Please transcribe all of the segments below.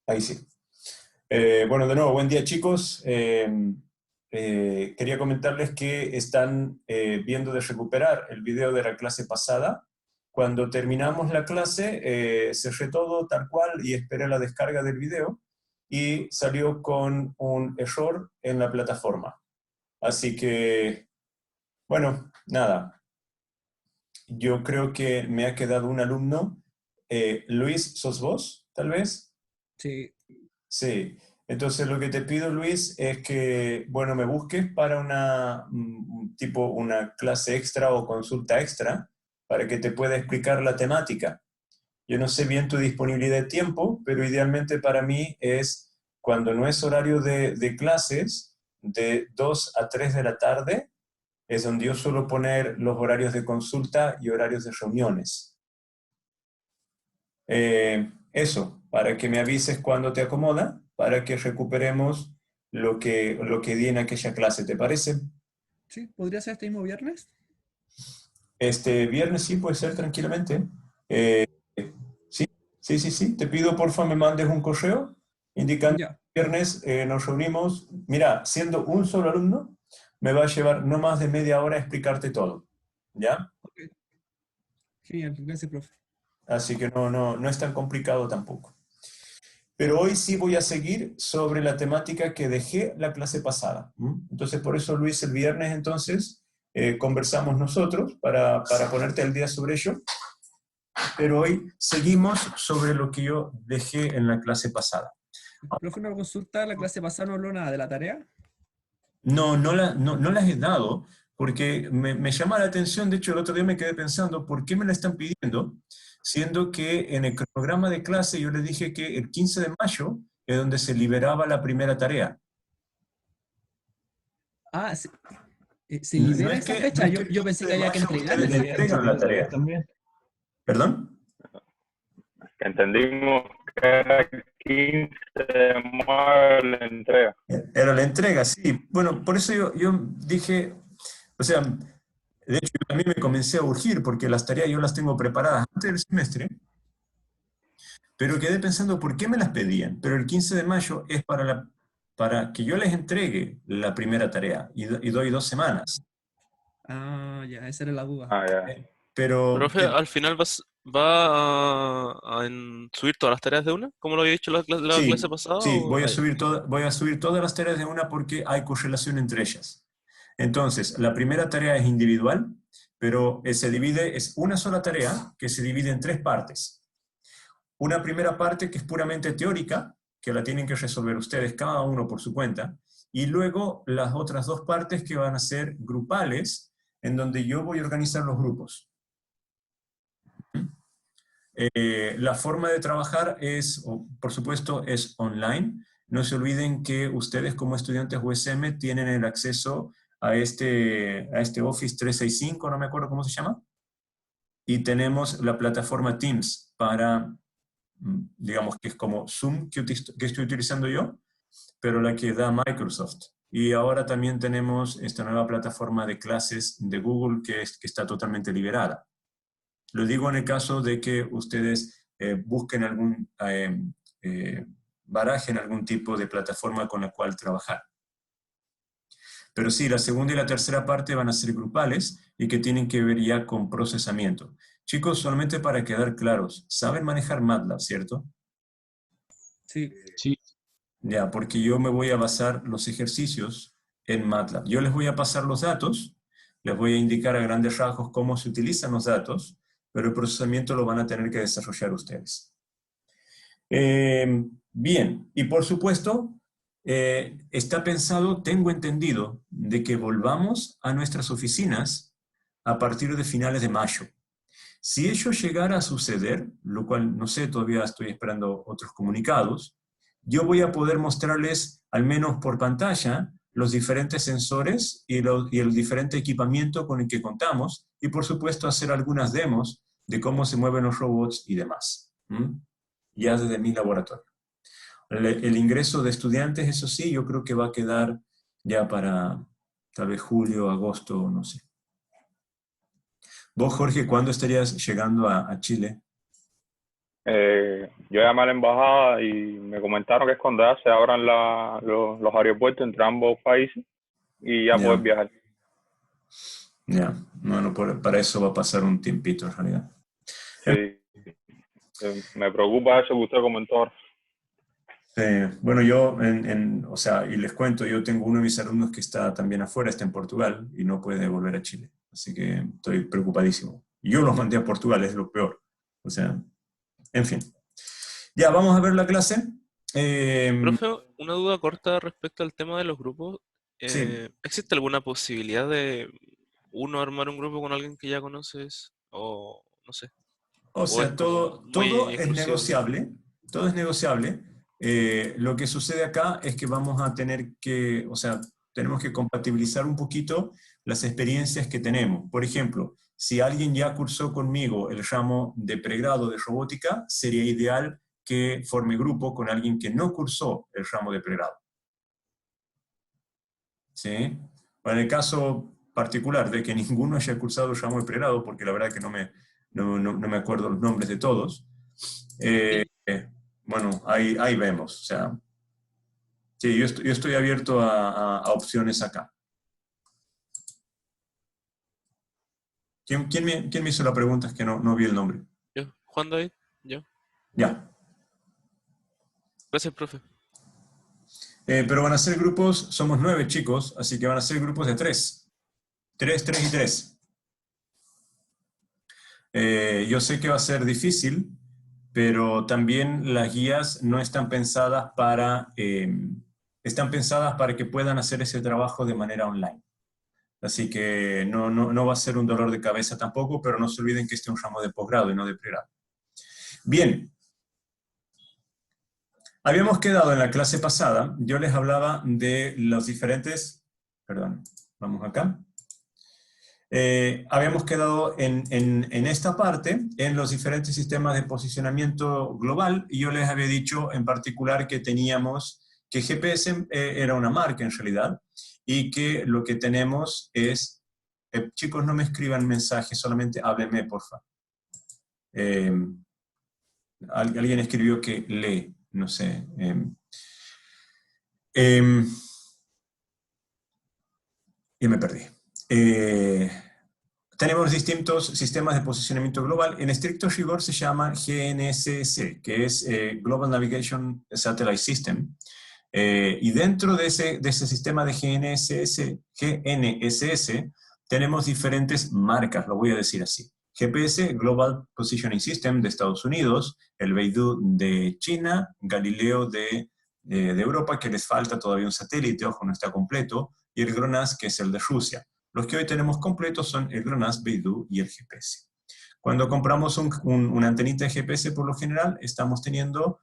Ahí sí. Bueno, de nuevo, buen día chicos. Quería comentarles que están viendo de recuperar el video de la clase pasada. Cuando terminamos la clase, cerré todo tal cual y esperé la descarga del video y salió con un error en la plataforma. Así que, bueno, nada. Yo creo que me ha quedado un alumno. Luis, ¿sos vos, tal vez? Sí, Sí, entonces lo que te pido, Luis, es que, bueno, me busques para tipo una clase extra o consulta extra para que te pueda explicar la temática. Yo no sé bien tu disponibilidad de tiempo, pero idealmente para mí es cuando no es horario de clases, de 2 a 3 de la tarde, es donde yo suelo poner los horarios de consulta y horarios de reuniones. Eso, para que me avises cuando te acomoda, para que recuperemos lo que di en aquella clase, ¿te parece? sí, podría ser este mismo viernes. Este viernes sí puede ser tranquilamente. Eh, sí, sí, sí, sí. Te pido porfa me mandes un correo indicando Ya, que el viernes nos reunimos. Mira, siendo un solo alumno, me va a llevar no más de media hora explicarte todo, ¿ya? ok. Genial, gracias, profe. Así que no es tan complicado tampoco. Pero hoy sí voy a seguir sobre la temática que dejé la clase pasada. Entonces, por eso, Luis, el viernes entonces conversamos nosotros para ponerte al día sobre ello. Pero hoy seguimos sobre lo que yo dejé en la clase pasada. Profe, una consulta, la clase pasada no habló nada de la tarea. No las he dado porque me llama la atención, de hecho el otro día me quedé pensando, ¿por qué me la están pidiendo? Siendo que en el cronograma de clase yo les dije que el 15 de mayo es donde se liberaba la primera tarea. Ah, ¿se No, no libera es esa que, no fecha? es que Yo, el yo 15 pensé de que había que mayo entregarla ustedes ese le día. entregan la tarea. ¿Perdón? Que entendimos que era 15 de mayo la entrega. Era la entrega, sí. Bueno, por eso yo dije, o sea, de hecho yo también me comencé a urgir porque las tareas yo las tengo preparadas antes del semestre, pero quedé pensando por qué me las pedían. Pero el 15 de mayo es para que yo les entregue la primera tarea y doy 2 semanas. Ah, ya, esa era la duda. Ah, ya. Pero Profe, al final va a subir todas las tareas de una, como lo había dicho la clase sí, pasada, sí, o voy a subir todas las tareas de una porque hay correlación entre ellas. Entonces, la primera tarea es individual, pero es una sola tarea que se divide en 3 partes. Una primera parte que es puramente teórica, que la tienen que resolver ustedes cada uno por su cuenta, y luego las otras 2 partes que van a ser grupales, en donde yo voy a organizar los grupos. La forma de trabajar por supuesto, es online. No se olviden que ustedes como estudiantes USM tienen el acceso a este Office 365, no me acuerdo cómo se llama, y tenemos la plataforma Teams para, digamos que es como Zoom que estoy utilizando yo, pero la que da Microsoft. Y ahora también tenemos esta nueva plataforma de clases de Google que está totalmente liberada. Lo digo en el caso de que ustedes busquen eh, barajen algún tipo de plataforma con la cual trabajar. Pero sí, la segunda y la tercera parte van a ser grupales y que tienen que ver ya con procesamiento. Chicos, solamente para quedar claros, saben manejar MATLAB, ¿cierto? Sí, sí. Ya, porque yo me voy a basar los ejercicios en MATLAB. Yo les voy a pasar los datos, les voy a indicar a grandes rasgos cómo se utilizan los datos, pero el procesamiento lo van a tener que desarrollar ustedes. Bien, y por supuesto, está pensado, tengo entendido, de que volvamos a nuestras oficinas a partir de finales de mayo. Si ello llegara a suceder, lo cual no sé, todavía estoy esperando otros comunicados, yo voy a poder mostrarles, al menos por pantalla, los diferentes sensores y el diferente equipamiento con el que contamos, y por supuesto hacer algunas demos de cómo se mueven los robots y demás, ya desde mi laboratorio. El ingreso de estudiantes, eso sí, yo creo que va a quedar ya para tal vez julio, agosto, no sé. Vos, Jorge, ¿cuándo estarías llegando a Chile? Yo llamé a la embajada y me comentaron que es cuando ya se abran los aeropuertos entre ambos países y ya Ya, puedes viajar. ya. Bueno, para eso va a pasar un tiempito en realidad. Sí, me preocupa eso que usted comentó ahora. Bueno, yo, o sea, y les cuento, yo tengo uno de mis alumnos que está también afuera, está en Portugal y no puede volver a Chile. Así que estoy preocupadísimo. Y yo los mandé a Portugal, es lo peor. O sea, en fin. Ya, vamos a ver la clase. Profe, una duda corta respecto al tema de los grupos. Sí, ¿Existe alguna posibilidad de uno armar un grupo con alguien que ya conoces? O no sé. o ¿O es sea, como todo muy es exclusivo de...? negociable, todo es negociable. Lo que sucede acá es que vamos a tener que, o sea, tenemos que compatibilizar un poquito las experiencias que tenemos. Por ejemplo, si alguien ya cursó conmigo el ramo de pregrado de robótica, sería ideal que forme grupo con alguien que no cursó el ramo de pregrado. ¿Sí? O en el caso particular de que ninguno haya cursado el ramo de pregrado, porque la verdad que no me acuerdo los nombres de todos, eh, bueno, ahí vemos. O sea, sí, yo estoy abierto a opciones acá. ¿Quién me hizo la pregunta? Es que no vi el nombre. Yo, Juan David, yo. Ya. Gracias, profe. Pero van a ser grupos, somos 9 chicos, así que van a ser grupos de 3. 3, 3 y 3. Yo sé que va a ser difícil, pero también las guías no están pensadas para que puedan hacer ese trabajo de manera online. Así que no va a ser un dolor de cabeza tampoco, pero no se olviden que este es un ramo de posgrado y no de pregrado. Bien, habíamos quedado en la clase pasada, yo les hablaba de los diferentes, perdón, vamos acá. Habíamos quedado en esta parte, en los diferentes sistemas de posicionamiento global, y yo les había dicho en particular que teníamos, que GPS era una marca en realidad, y que lo que tenemos es, chicos, no me escriban mensajes, solamente háblenme, porfa. Alguien escribió que lee, no sé. Y me perdí. Tenemos distintos sistemas de posicionamiento global. En estricto rigor se llama GNSS, que es Global Navigation Satellite System. Y dentro de ese sistema de GNSS tenemos diferentes marcas, lo voy a decir así. GPS, Global Positioning System de Estados Unidos, el Beidou de China, Galileo de Europa, que les falta todavía un satélite, ojo, no está completo, y el GLONASS, que es el de Rusia. Los que hoy tenemos completos son el GLONASS, Beidou y el GPS. Cuando compramos una antenita de GPS, por lo general, estamos teniendo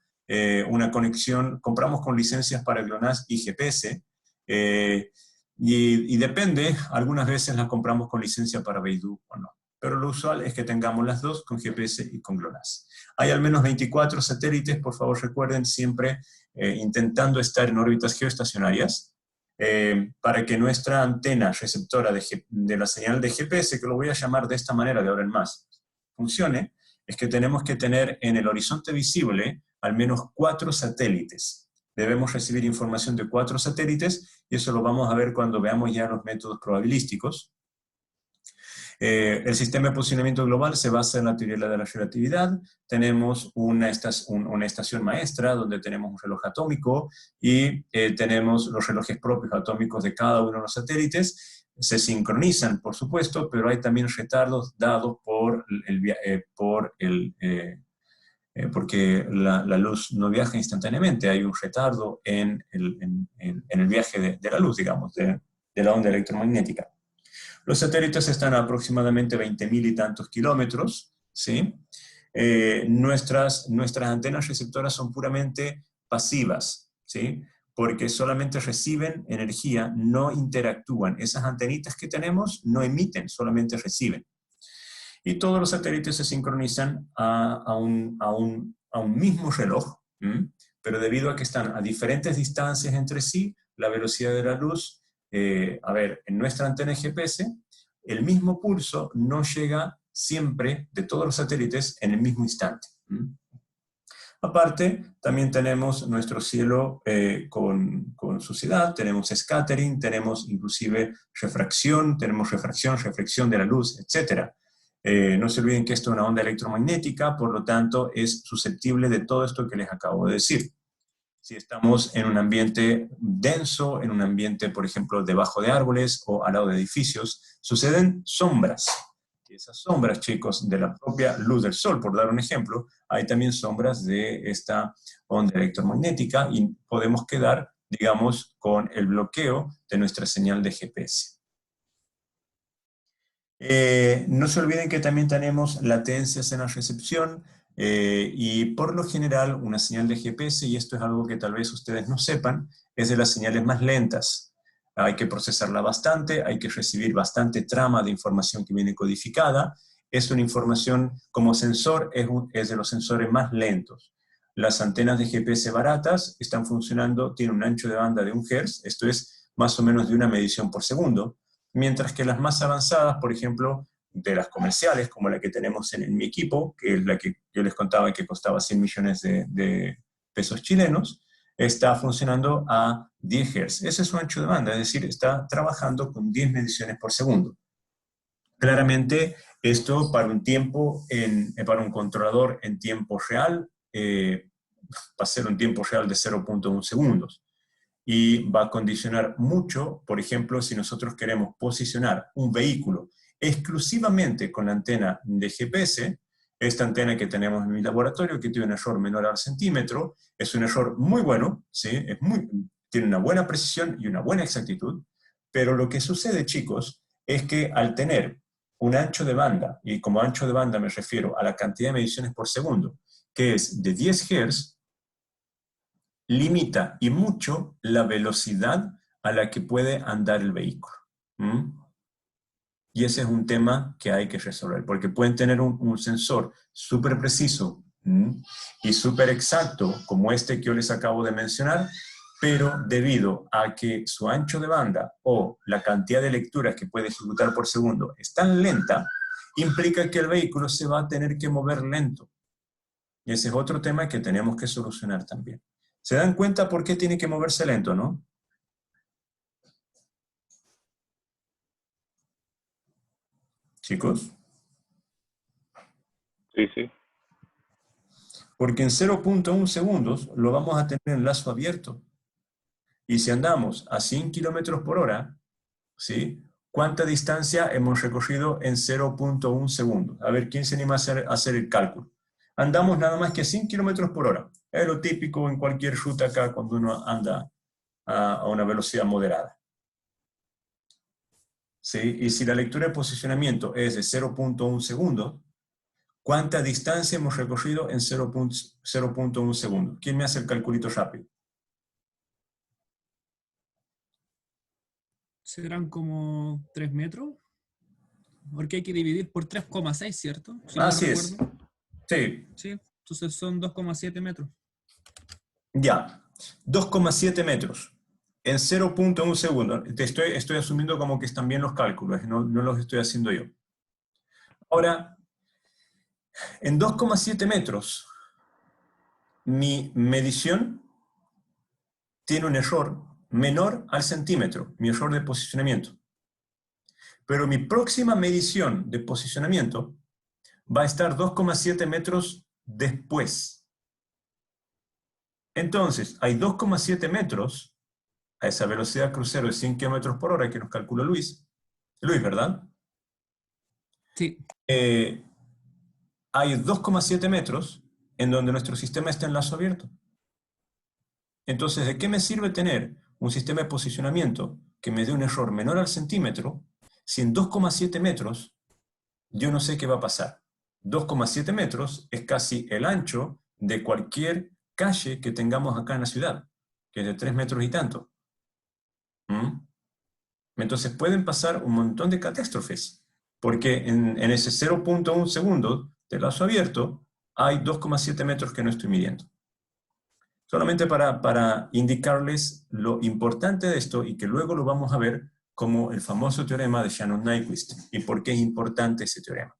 una conexión, compramos con licencias para GLONASS y GPS, y depende, algunas veces las compramos con licencia para Beidou o no. Pero lo usual es que tengamos las dos con GPS y con GLONASS. Hay al menos 24 satélites, por favor recuerden siempre intentando estar en órbitas geoestacionarias, para que nuestra antena receptora de la señal de GPS, que lo voy a llamar de esta manera de ahora en más, funcione, es que tenemos que tener en el horizonte visible al menos 4 satélites. Debemos recibir información de 4 satélites, y eso lo vamos a ver cuando veamos ya los métodos probabilísticos. El sistema de posicionamiento global se basa en la teoría de la relatividad. Tenemos una estación maestra donde tenemos un reloj atómico y tenemos los relojes propios atómicos de cada uno de los satélites. Se sincronizan, por supuesto, pero hay también retardos dados porque la luz no viaja instantáneamente. Hay un retardo en el viaje de la luz, digamos, de la onda electromagnética. Los satélites están a aproximadamente 20.000 y tantos kilómetros, ¿sí? Nuestras antenas receptoras son puramente pasivas, ¿sí? Porque solamente reciben energía, no interactúan. Esas antenitas que tenemos no emiten, solamente reciben. Y todos los satélites se sincronizan a un mismo reloj, pero debido a que están a diferentes distancias entre sí, la velocidad de la luz, en nuestra antena GPS, el mismo pulso no llega siempre de todos los satélites en el mismo instante. Aparte, también tenemos nuestro cielo con suciedad, tenemos scattering, tenemos inclusive refracción, reflexión de la luz, etc. No se olviden que esto es una onda electromagnética, por lo tanto es susceptible de todo esto que les acabo de decir. Si estamos en un ambiente denso, en un ambiente, por ejemplo, debajo de árboles o al lado de edificios, suceden sombras. Y esas sombras, chicos, de la propia luz del sol, por dar un ejemplo, hay también sombras de esta onda electromagnética y podemos quedar, digamos, con el bloqueo de nuestra señal de GPS. No se olviden que también tenemos latencias en la recepción y por lo general una señal de GPS, y esto es algo que tal vez ustedes no sepan, es de las señales más lentas. Hay que procesarla bastante, hay que recibir bastante trama de información que viene codificada. Es una información como sensor, es de los sensores más lentos. Las antenas de GPS baratas están funcionando, tienen un ancho de banda de 1 Hz, esto es más o menos de una medición por segundo, mientras que las más avanzadas, por ejemplo, de las comerciales, como la que tenemos en mi equipo, que es la que yo les contaba que costaba 100 millones de pesos chilenos, está funcionando a 10 Hz. Ese es su ancho de banda, es decir, está trabajando con 10 mediciones por segundo. Claramente, esto para un controlador en tiempo real, va a ser un tiempo real de 0.1 segundos. Y va a condicionar mucho, por ejemplo, si nosotros queremos posicionar un vehículo exclusivamente con la antena de GPS, esta antena que tenemos en mi laboratorio, que tiene un error menor al centímetro, es un error muy bueno, ¿sí? Tiene una buena precisión y una buena exactitud, pero lo que sucede, chicos, es que al tener un ancho de banda, y como ancho de banda me refiero a la cantidad de mediciones por segundo, que es de 10 Hz, limita y mucho la velocidad a la que puede andar el vehículo. Y ese es un tema que hay que resolver, porque pueden tener un sensor súper preciso y súper exacto, como este que yo les acabo de mencionar, pero debido a que su ancho de banda o la cantidad de lecturas que puede ejecutar por segundo es tan lenta, implica que el vehículo se va a tener que mover lento. Y ese es otro tema que tenemos que solucionar también. ¿Se dan cuenta por qué tiene que moverse lento, no? Chicos. Sí, sí. Porque en 0.1 segundos lo vamos a tener en lazo abierto. Y si andamos a 100 kilómetros por hora, ¿sí? ¿Cuánta distancia hemos recorrido en 0.1 segundos? A ver, ¿quién se anima a hacer el cálculo? Andamos nada más que a 100 kilómetros por hora. Es lo típico en cualquier ruta acá cuando uno anda a una velocidad moderada. ¿Sí? Y si la lectura de posicionamiento es de 0.1 segundos, ¿cuánta distancia hemos recorrido en 0.1 segundos? ¿Quién me hace el calculito rápido? Serán como 3 metros. Porque hay que dividir por 3,6, ¿cierto? Si no Así mal es. recuerdo. Sí. Sí, entonces son 2,7 metros. Ya. 2,7 metros. En 0.1 segundo. Estoy asumiendo como que están bien los cálculos, no los estoy haciendo yo. Ahora, en 2,7 metros, mi medición tiene un error menor al centímetro, mi error de posicionamiento. Pero mi próxima medición de posicionamiento va a estar 2,7 metros después. Entonces, hay 2,7 metros a esa velocidad crucero de 100 km por hora que nos calcula Luis. Luis, ¿verdad? Sí. Hay 2,7 metros en donde nuestro sistema está en lazo abierto. Entonces, ¿de qué me sirve tener un sistema de posicionamiento que me dé un error menor al centímetro si en 2,7 metros yo no sé qué va a pasar? 2,7 metros es casi el ancho de cualquier calle que tengamos acá en la ciudad, que es de 3 metros y tanto. Entonces pueden pasar un montón de catástrofes, porque en ese 0.1 segundo de lazo abierto hay 2,7 metros que no estoy midiendo. Solamente para indicarles lo importante de esto y que luego lo vamos a ver como el famoso teorema de Shannon-Nyquist y por qué es importante ese teorema.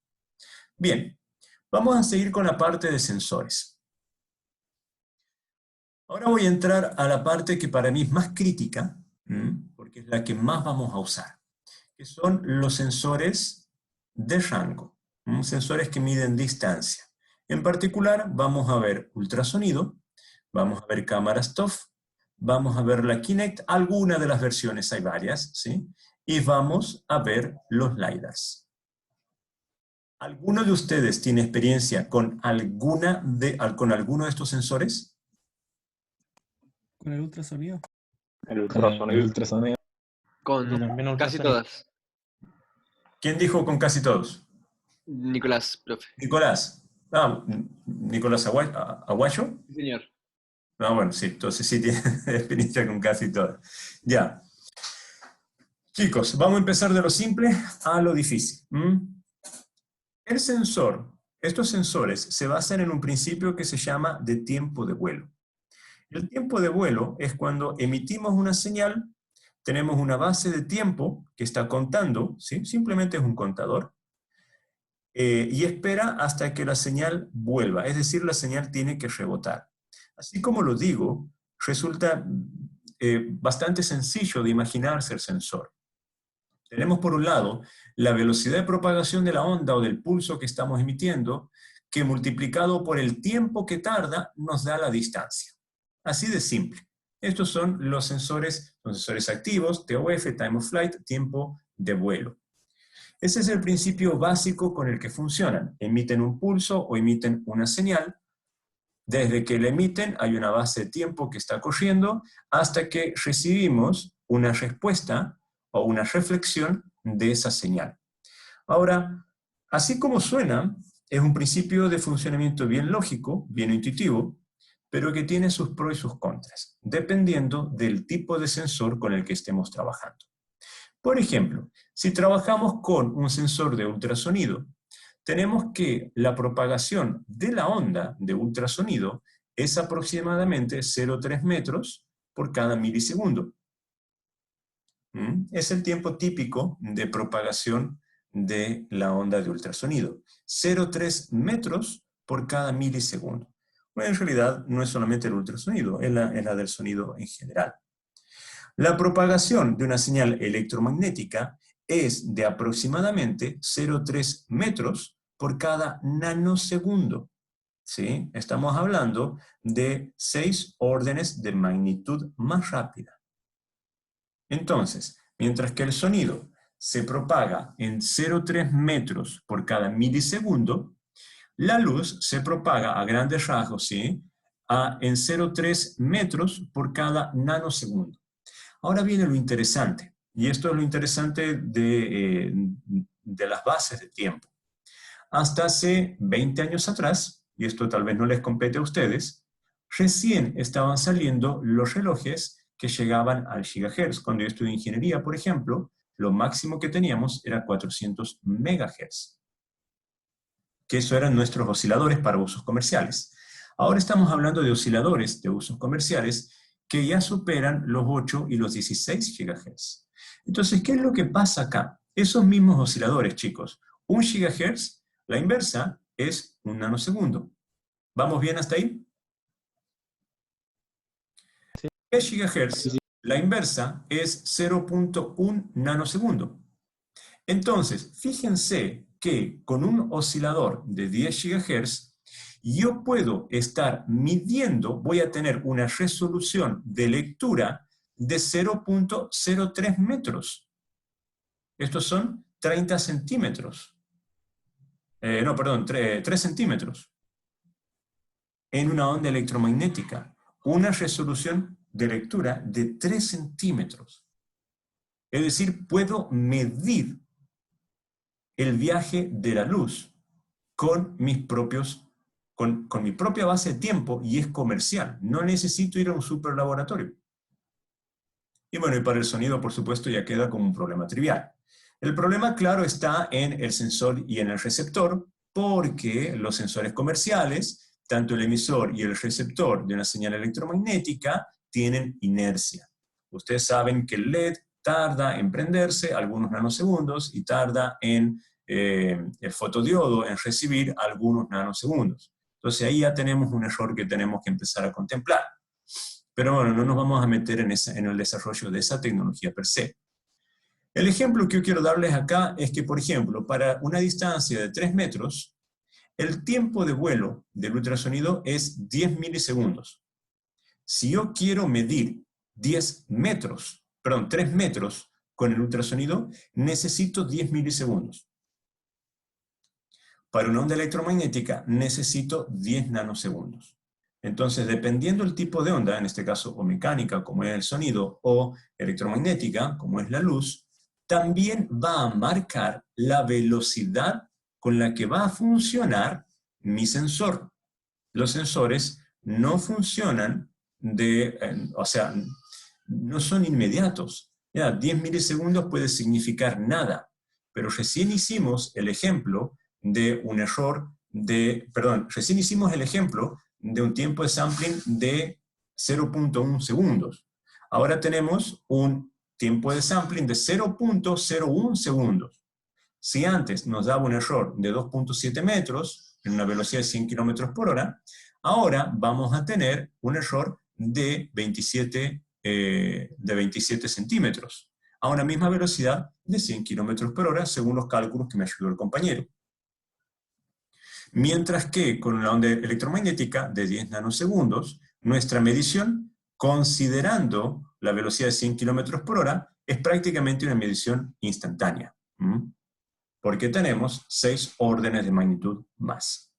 Bien, vamos a seguir con la parte de sensores. Ahora voy a entrar a la parte que para mí es más crítica, porque es la que más vamos a usar, que son los sensores de rango, sensores que miden distancia. En particular, vamos a ver ultrasonido, vamos a ver cámaras TOF, vamos a ver la Kinect, alguna de las versiones, hay varias, ¿sí? Y vamos a ver los LiDARs. ¿Alguno de ustedes tiene experiencia con alguno de estos sensores? Con el ultrasonido. El Con el ultrasonido. ultrasonido. Con Yo también casi ultrasonido. todas. ¿Quién dijo con casi todos? Nicolás, profe. Nicolás. Nicolás Aguayo. Sí, señor. Bueno, sí, entonces sí tiene experiencia con casi todas. Ya. Chicos, vamos a empezar de lo simple a lo difícil. El sensor, estos sensores se basan en un principio que se llama de tiempo de vuelo. El tiempo de vuelo es cuando emitimos una señal, tenemos una base de tiempo que está contando, ¿sí? Simplemente es un contador, y espera hasta que la señal vuelva, es decir, la señal tiene que rebotar. Así como lo digo, resulta bastante sencillo de imaginarse el sensor. Tenemos por un lado la velocidad de propagación de la onda o del pulso que estamos emitiendo, que multiplicado por el tiempo que tarda nos da la distancia. Así de simple. Estos son los sensores activos, TOF, Time of Flight, tiempo de vuelo. Ese es el principio básico con el que funcionan. Emiten un pulso o emiten una señal. Desde que la emiten hay una base de tiempo que está corriendo hasta que recibimos una respuesta o una reflexión de esa señal. Ahora, así como suena, es un principio de funcionamiento bien lógico, bien intuitivo, pero que tiene sus pros y sus contras, dependiendo del tipo de sensor con el que estemos trabajando. Por ejemplo, si trabajamos con un sensor de ultrasonido, tenemos que la propagación de la onda de ultrasonido es aproximadamente 0,3 metros por cada milisegundo. Es el tiempo típico de propagación de la onda de ultrasonido. 0,3 metros por cada milisegundo. Bueno, en realidad no es solamente el ultrasonido, es la del sonido en general. La propagación de una señal electromagnética es de aproximadamente 0,3 metros por cada nanosegundo. ¿Sí? Estamos hablando de 6 órdenes de magnitud más rápida. Entonces, mientras que el sonido se propaga en 0,3 metros por cada milisegundo, la luz se propaga a grandes rasgos, ¿sí? En 0,3 metros por cada nanosegundo. Ahora viene lo interesante, y esto es lo interesante de las bases de tiempo. Hasta hace 20 años atrás, y esto tal vez no les compete a ustedes, recién estaban saliendo los relojes que llegaban al gigahertz. Cuando yo estudié ingeniería, por ejemplo, lo máximo que teníamos era 400 megahertz. Que eso eran nuestros osciladores para usos comerciales. Ahora estamos hablando de osciladores de usos comerciales que ya superan los 8 y los 16 GHz. Entonces, ¿qué es lo que pasa acá? Esos mismos osciladores, chicos, 1 GHz, la inversa es 1 nanosegundo. ¿Vamos bien hasta ahí? 10 GHz, la inversa es 0.1 nanosegundo. Entonces, fíjense que con un oscilador de 10 GHz, yo puedo estar midiendo, voy a tener una resolución de lectura de 0.03 metros. Estos son 30 centímetros. 3 centímetros. En una onda electromagnética. Una resolución de lectura de 3 centímetros. Es decir, puedo medir el viaje de la luz con mi propia base de tiempo, y es comercial. No necesito ir a un superlaboratorio. Y bueno, y para el sonido, por supuesto, ya queda como un problema trivial. El problema, claro, está en el sensor y en el receptor, porque los sensores comerciales, tanto el emisor y el receptor de una señal electromagnética, tienen inercia. Ustedes saben que el LED tarda en prenderse algunos nanosegundos y tarda en el fotodiodo en recibir algunos nanosegundos. Entonces ahí ya tenemos un error que tenemos que empezar a contemplar. Pero bueno, no nos vamos a meter en el desarrollo de esa tecnología per se. El ejemplo que yo quiero darles acá es que, por ejemplo, para una distancia de 3 metros, el tiempo de vuelo del ultrasonido es 10 milisegundos. Si yo quiero medir 3 metros con el ultrasonido, necesito 10 milisegundos. Para una onda electromagnética necesito 10 nanosegundos. Entonces, dependiendo del tipo de onda, en este caso o mecánica, como es el sonido, o electromagnética, como es la luz, también va a marcar la velocidad con la que va a funcionar mi sensor. Los sensores no funcionan no son inmediatos. Ya, 10 milisegundos puede significar nada, pero recién hicimos el ejemplo de un error recién hicimos el ejemplo de un tiempo de sampling de 0.1 segundos. Ahora tenemos un tiempo de sampling de 0.01 segundos. Si antes nos daba un error de 2.7 metros, en una velocidad de 100 km por hora, ahora vamos a tener un error de 27 centímetros, a una misma velocidad de 100 km por hora, según los cálculos que me ayudó el compañero. Mientras que con la onda electromagnética de 10 nanosegundos, nuestra medición, considerando la velocidad de 100 km por hora, es prácticamente una medición instantánea. Porque tenemos 6 órdenes de magnitud más.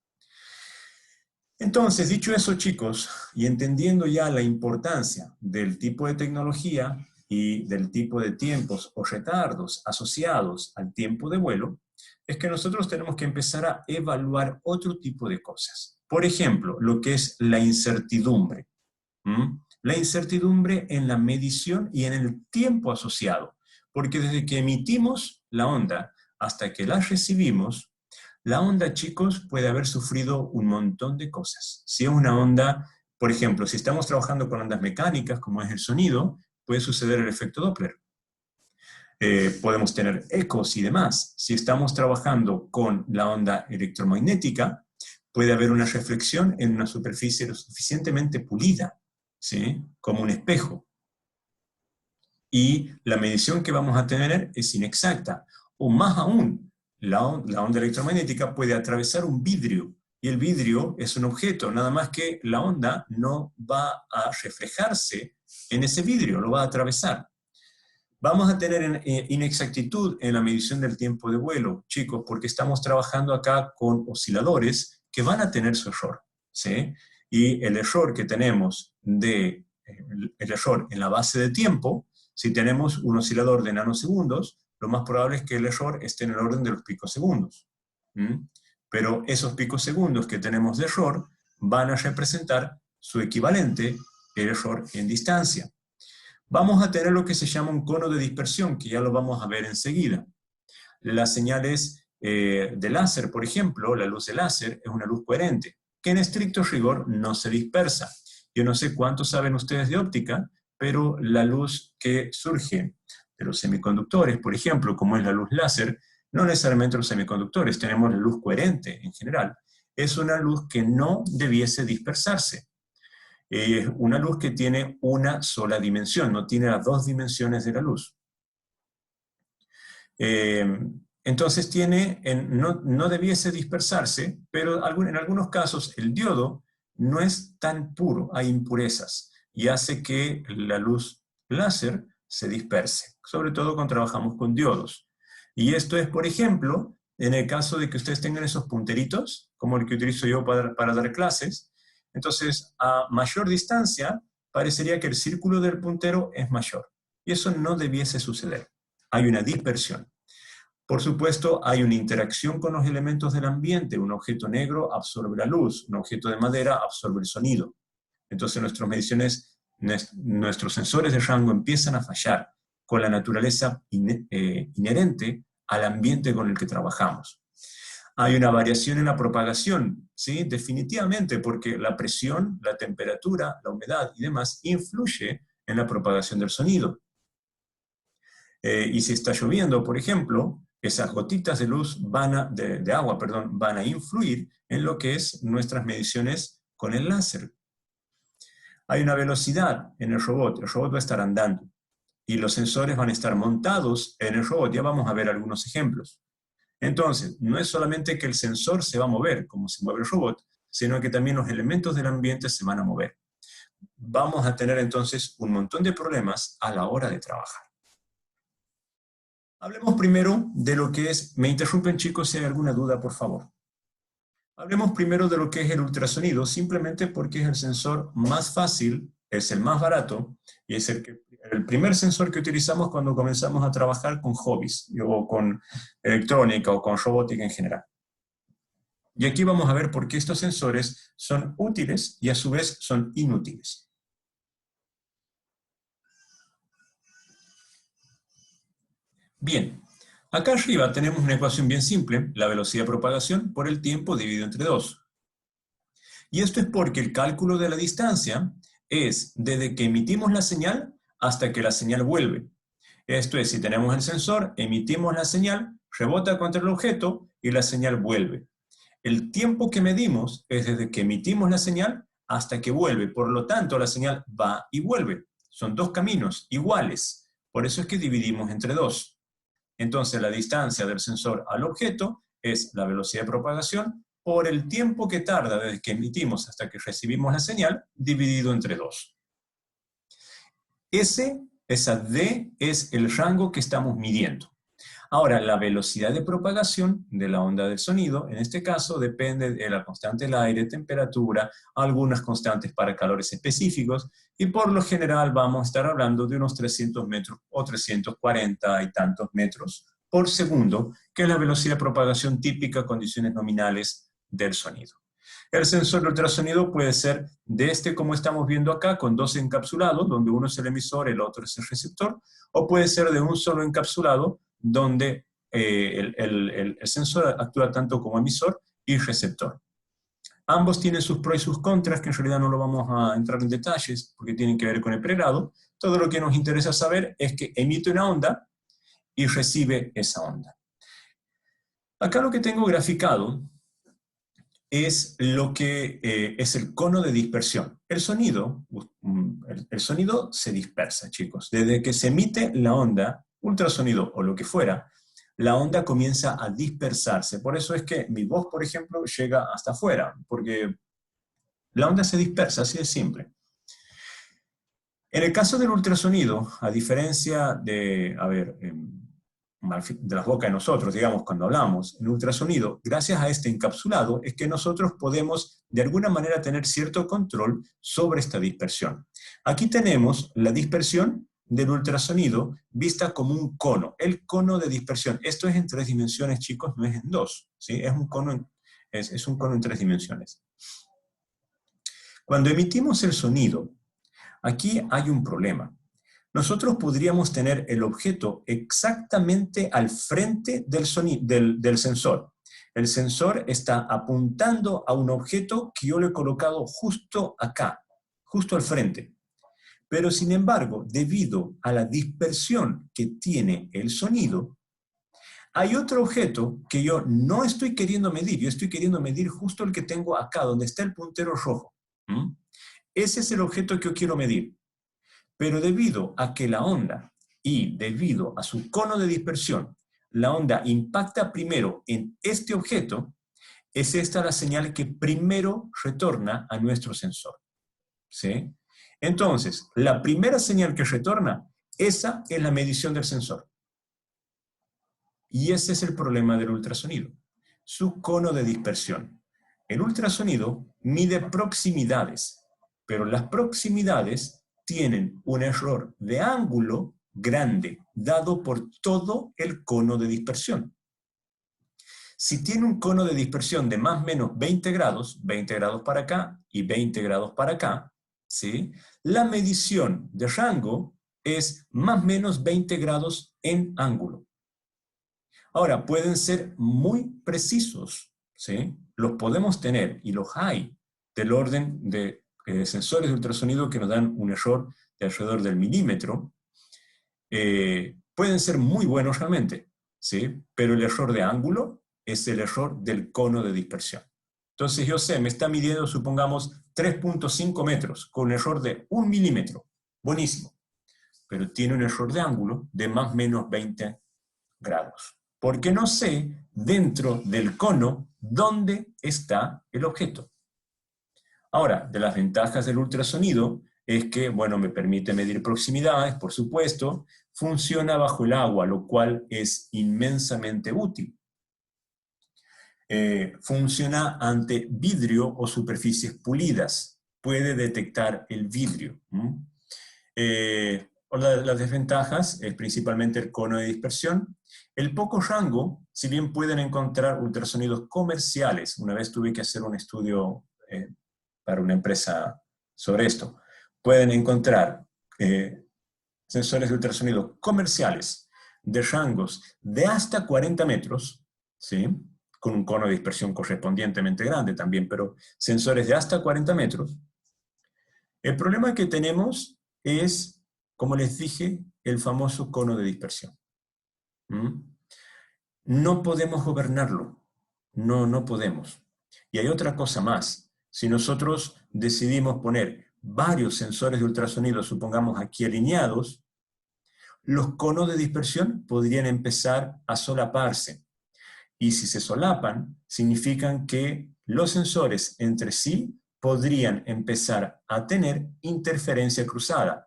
Entonces, dicho eso, chicos, y entendiendo ya la importancia del tipo de tecnología y del tipo de tiempos o retardos asociados al tiempo de vuelo, es que nosotros tenemos que empezar a evaluar otro tipo de cosas. Por ejemplo, lo que es la incertidumbre. La incertidumbre en la medición y en el tiempo asociado. Porque desde que emitimos la onda hasta que la recibimos, la onda, chicos, puede haber sufrido un montón de cosas. Si es una onda, por ejemplo, si estamos trabajando con ondas mecánicas, como es el sonido, puede suceder el efecto Doppler. Podemos tener ecos y demás. Si estamos trabajando con la onda electromagnética, puede haber una reflexión en una superficie lo suficientemente pulida, ¿sí? Como un espejo. Y la medición que vamos a tener es inexacta. O más aún, la onda electromagnética puede atravesar un vidrio, y el vidrio es un objeto, nada más que la onda no va a reflejarse en ese vidrio, lo va a atravesar. Vamos a tener inexactitud en la medición del tiempo de vuelo, chicos, porque estamos trabajando acá con osciladores que van a tener su error, ¿sí? Y el error que tenemos el error en la base de tiempo, si tenemos un oscilador de nanosegundos, lo más probable es que el error esté en el orden de los picosegundos. Pero esos picosegundos que tenemos de error van a representar su equivalente, el error en distancia. Vamos a tener lo que se llama un cono de dispersión, que ya lo vamos a ver enseguida. Las señales de láser, por ejemplo, la luz de láser es una luz coherente, que en estricto rigor no se dispersa. Yo no sé cuánto saben ustedes de óptica, pero la luz que surge de los semiconductores, por ejemplo, como es la luz láser, no necesariamente los semiconductores, tenemos la luz coherente en general, es una luz que no debiese dispersarse. Es una luz que tiene una sola dimensión, no tiene las dos dimensiones de la luz. Entonces no debiese dispersarse, pero en algunos casos el diodo no es tan puro, hay impurezas, y hace que la luz láser se disperse, sobre todo cuando trabajamos con diodos. Y esto es, por ejemplo, en el caso de que ustedes tengan esos punteritos, como el que utilizo yo para dar clases. Entonces, a mayor distancia, parecería que el círculo del puntero es mayor. Y eso no debiese suceder. Hay una dispersión. Por supuesto, hay una interacción con los elementos del ambiente. Un objeto negro absorbe la luz, un objeto de madera absorbe el sonido. Entonces, nuestros sensores de rango empiezan a fallar con la naturaleza inherente al ambiente con el que trabajamos. Hay una variación en la propagación, ¿sí? Definitivamente, porque la presión, la temperatura, la humedad y demás influye en la propagación del sonido. Y si está lloviendo, por ejemplo, esas gotitas de luz de agua van a influir en lo que es nuestras mediciones con el láser. Hay una velocidad en el robot va a estar andando y los sensores van a estar montados en el robot. Ya vamos a ver algunos ejemplos. Entonces, no es solamente que el sensor se va a mover, como se mueve el robot, sino que también los elementos del ambiente se van a mover. Vamos a tener entonces un montón de problemas a la hora de trabajar. Hablemos primero de lo que es, me interrumpen chicos si hay alguna duda, por favor. Hablemos primero de lo que es el ultrasonido, simplemente porque es el sensor más fácil, es el más barato, y es el primer sensor que utilizamos cuando comenzamos a trabajar con hobbies, o con electrónica, o con robótica en general. Y aquí vamos a ver por qué estos sensores son útiles y a su vez son inútiles. Bien, acá arriba tenemos una ecuación bien simple, la velocidad de propagación por el tiempo dividido entre 2. Y esto es porque el cálculo de la distancia es desde que emitimos la señal hasta que la señal vuelve. Esto es, si tenemos el sensor, emitimos la señal, rebota contra el objeto y la señal vuelve. El tiempo que medimos es desde que emitimos la señal hasta que vuelve. Por lo tanto, la señal va y vuelve. Son dos caminos iguales. Por eso es que dividimos entre 2. Entonces, la distancia del sensor al objeto es la velocidad de propagación por el tiempo que tarda desde que emitimos hasta que recibimos la señal, dividido entre 2. Esa D es el rango que estamos midiendo. Ahora, la velocidad de propagación de la onda del sonido, en este caso, depende de la constante del aire, temperatura, algunas constantes para calores específicos, y por lo general vamos a estar hablando de unos 300 metros o 340 y tantos metros por segundo, que es la velocidad de propagación típica, condiciones nominales del sonido. El sensor de ultrasonido puede ser de este como estamos viendo acá, con 2 encapsulados, donde uno es el emisor, el otro es el receptor, o puede ser de un solo encapsulado, donde el sensor actúa tanto como emisor y receptor. Ambos tienen sus pros y sus contras, que en realidad no lo vamos a entrar en detalles, porque tienen que ver con el pregrado. Todo lo que nos interesa saber es que emite una onda y recibe esa onda. Acá lo que tengo graficado es lo que es el cono de dispersión. El sonido se dispersa, chicos. Desde que se emite la onda, ultrasonido o lo que fuera, la onda comienza a dispersarse. Por eso es que mi voz, por ejemplo, llega hasta afuera, porque la onda se dispersa, así de simple. En el caso del ultrasonido, a diferencia de las bocas de nosotros, digamos, cuando hablamos, el ultrasonido, gracias a este encapsulado, es que nosotros podemos de alguna manera tener cierto control sobre esta dispersión. Aquí tenemos la dispersión del ultrasonido vista como un cono, el cono de dispersión. Esto es en 3 dimensiones, chicos, no es en 2, ¿sí? Es un cono en 3 dimensiones. Cuando emitimos el sonido, aquí hay un problema. Nosotros podríamos tener el objeto exactamente al frente del sensor. El sensor está apuntando a un objeto que yo le he colocado justo acá, justo al frente. Pero sin embargo, debido a la dispersión que tiene el sonido, hay otro objeto que yo no estoy queriendo medir. Yo estoy queriendo medir justo el que tengo acá, donde está el puntero rojo. Ese es el objeto que yo quiero medir. Pero debido a que la onda, y debido a su cono de dispersión, la onda impacta primero en este objeto, es esta la señal que primero retorna a nuestro sensor. ¿Sí? Entonces, la primera señal que retorna, esa es la medición del sensor. Y ese es el problema del ultrasonido, su cono de dispersión. El ultrasonido mide proximidades, pero las proximidades tienen un error de ángulo grande, dado por todo el cono de dispersión. Si tiene un cono de dispersión de más o menos 20 grados para acá y 20 grados para acá, ¿sí? La medición de rango es más o menos 20 grados en ángulo. Ahora, pueden ser muy precisos, ¿sí? Los podemos tener, y los hay, del orden de sensores de ultrasonido que nos dan un error de alrededor del milímetro. Pueden ser muy buenos realmente, ¿sí? Pero el error de ángulo es el error del cono de dispersión. Entonces yo sé, me está midiendo, supongamos, 3.5 metros, con un error de 1 milímetro. Buenísimo. Pero tiene un error de ángulo de más o menos 20 grados. Porque no sé, dentro del cono, dónde está el objeto. Ahora, de las ventajas del ultrasonido es que, bueno, me permite medir proximidades, por supuesto, funciona bajo el agua, lo cual es inmensamente útil. Funciona ante vidrio o superficies pulidas, puede detectar el vidrio. Las desventajas es principalmente el cono de dispersión. El poco rango, si bien pueden encontrar ultrasonidos comerciales, una vez tuve que hacer un estudio para una empresa sobre esto, pueden encontrar sensores de ultrasonido comerciales de rangos de hasta 40 metros, ¿sí? Con un cono de dispersión correspondientemente grande también, pero sensores de hasta 40 metros. El problema que tenemos es, como les dije, el famoso cono de dispersión. No podemos gobernarlo. No podemos. Y hay otra cosa más. Si nosotros decidimos poner varios sensores de ultrasonido, supongamos aquí alineados, los conos de dispersión podrían empezar a solaparse. Y si se solapan, significan que los sensores entre sí podrían empezar a tener interferencia cruzada.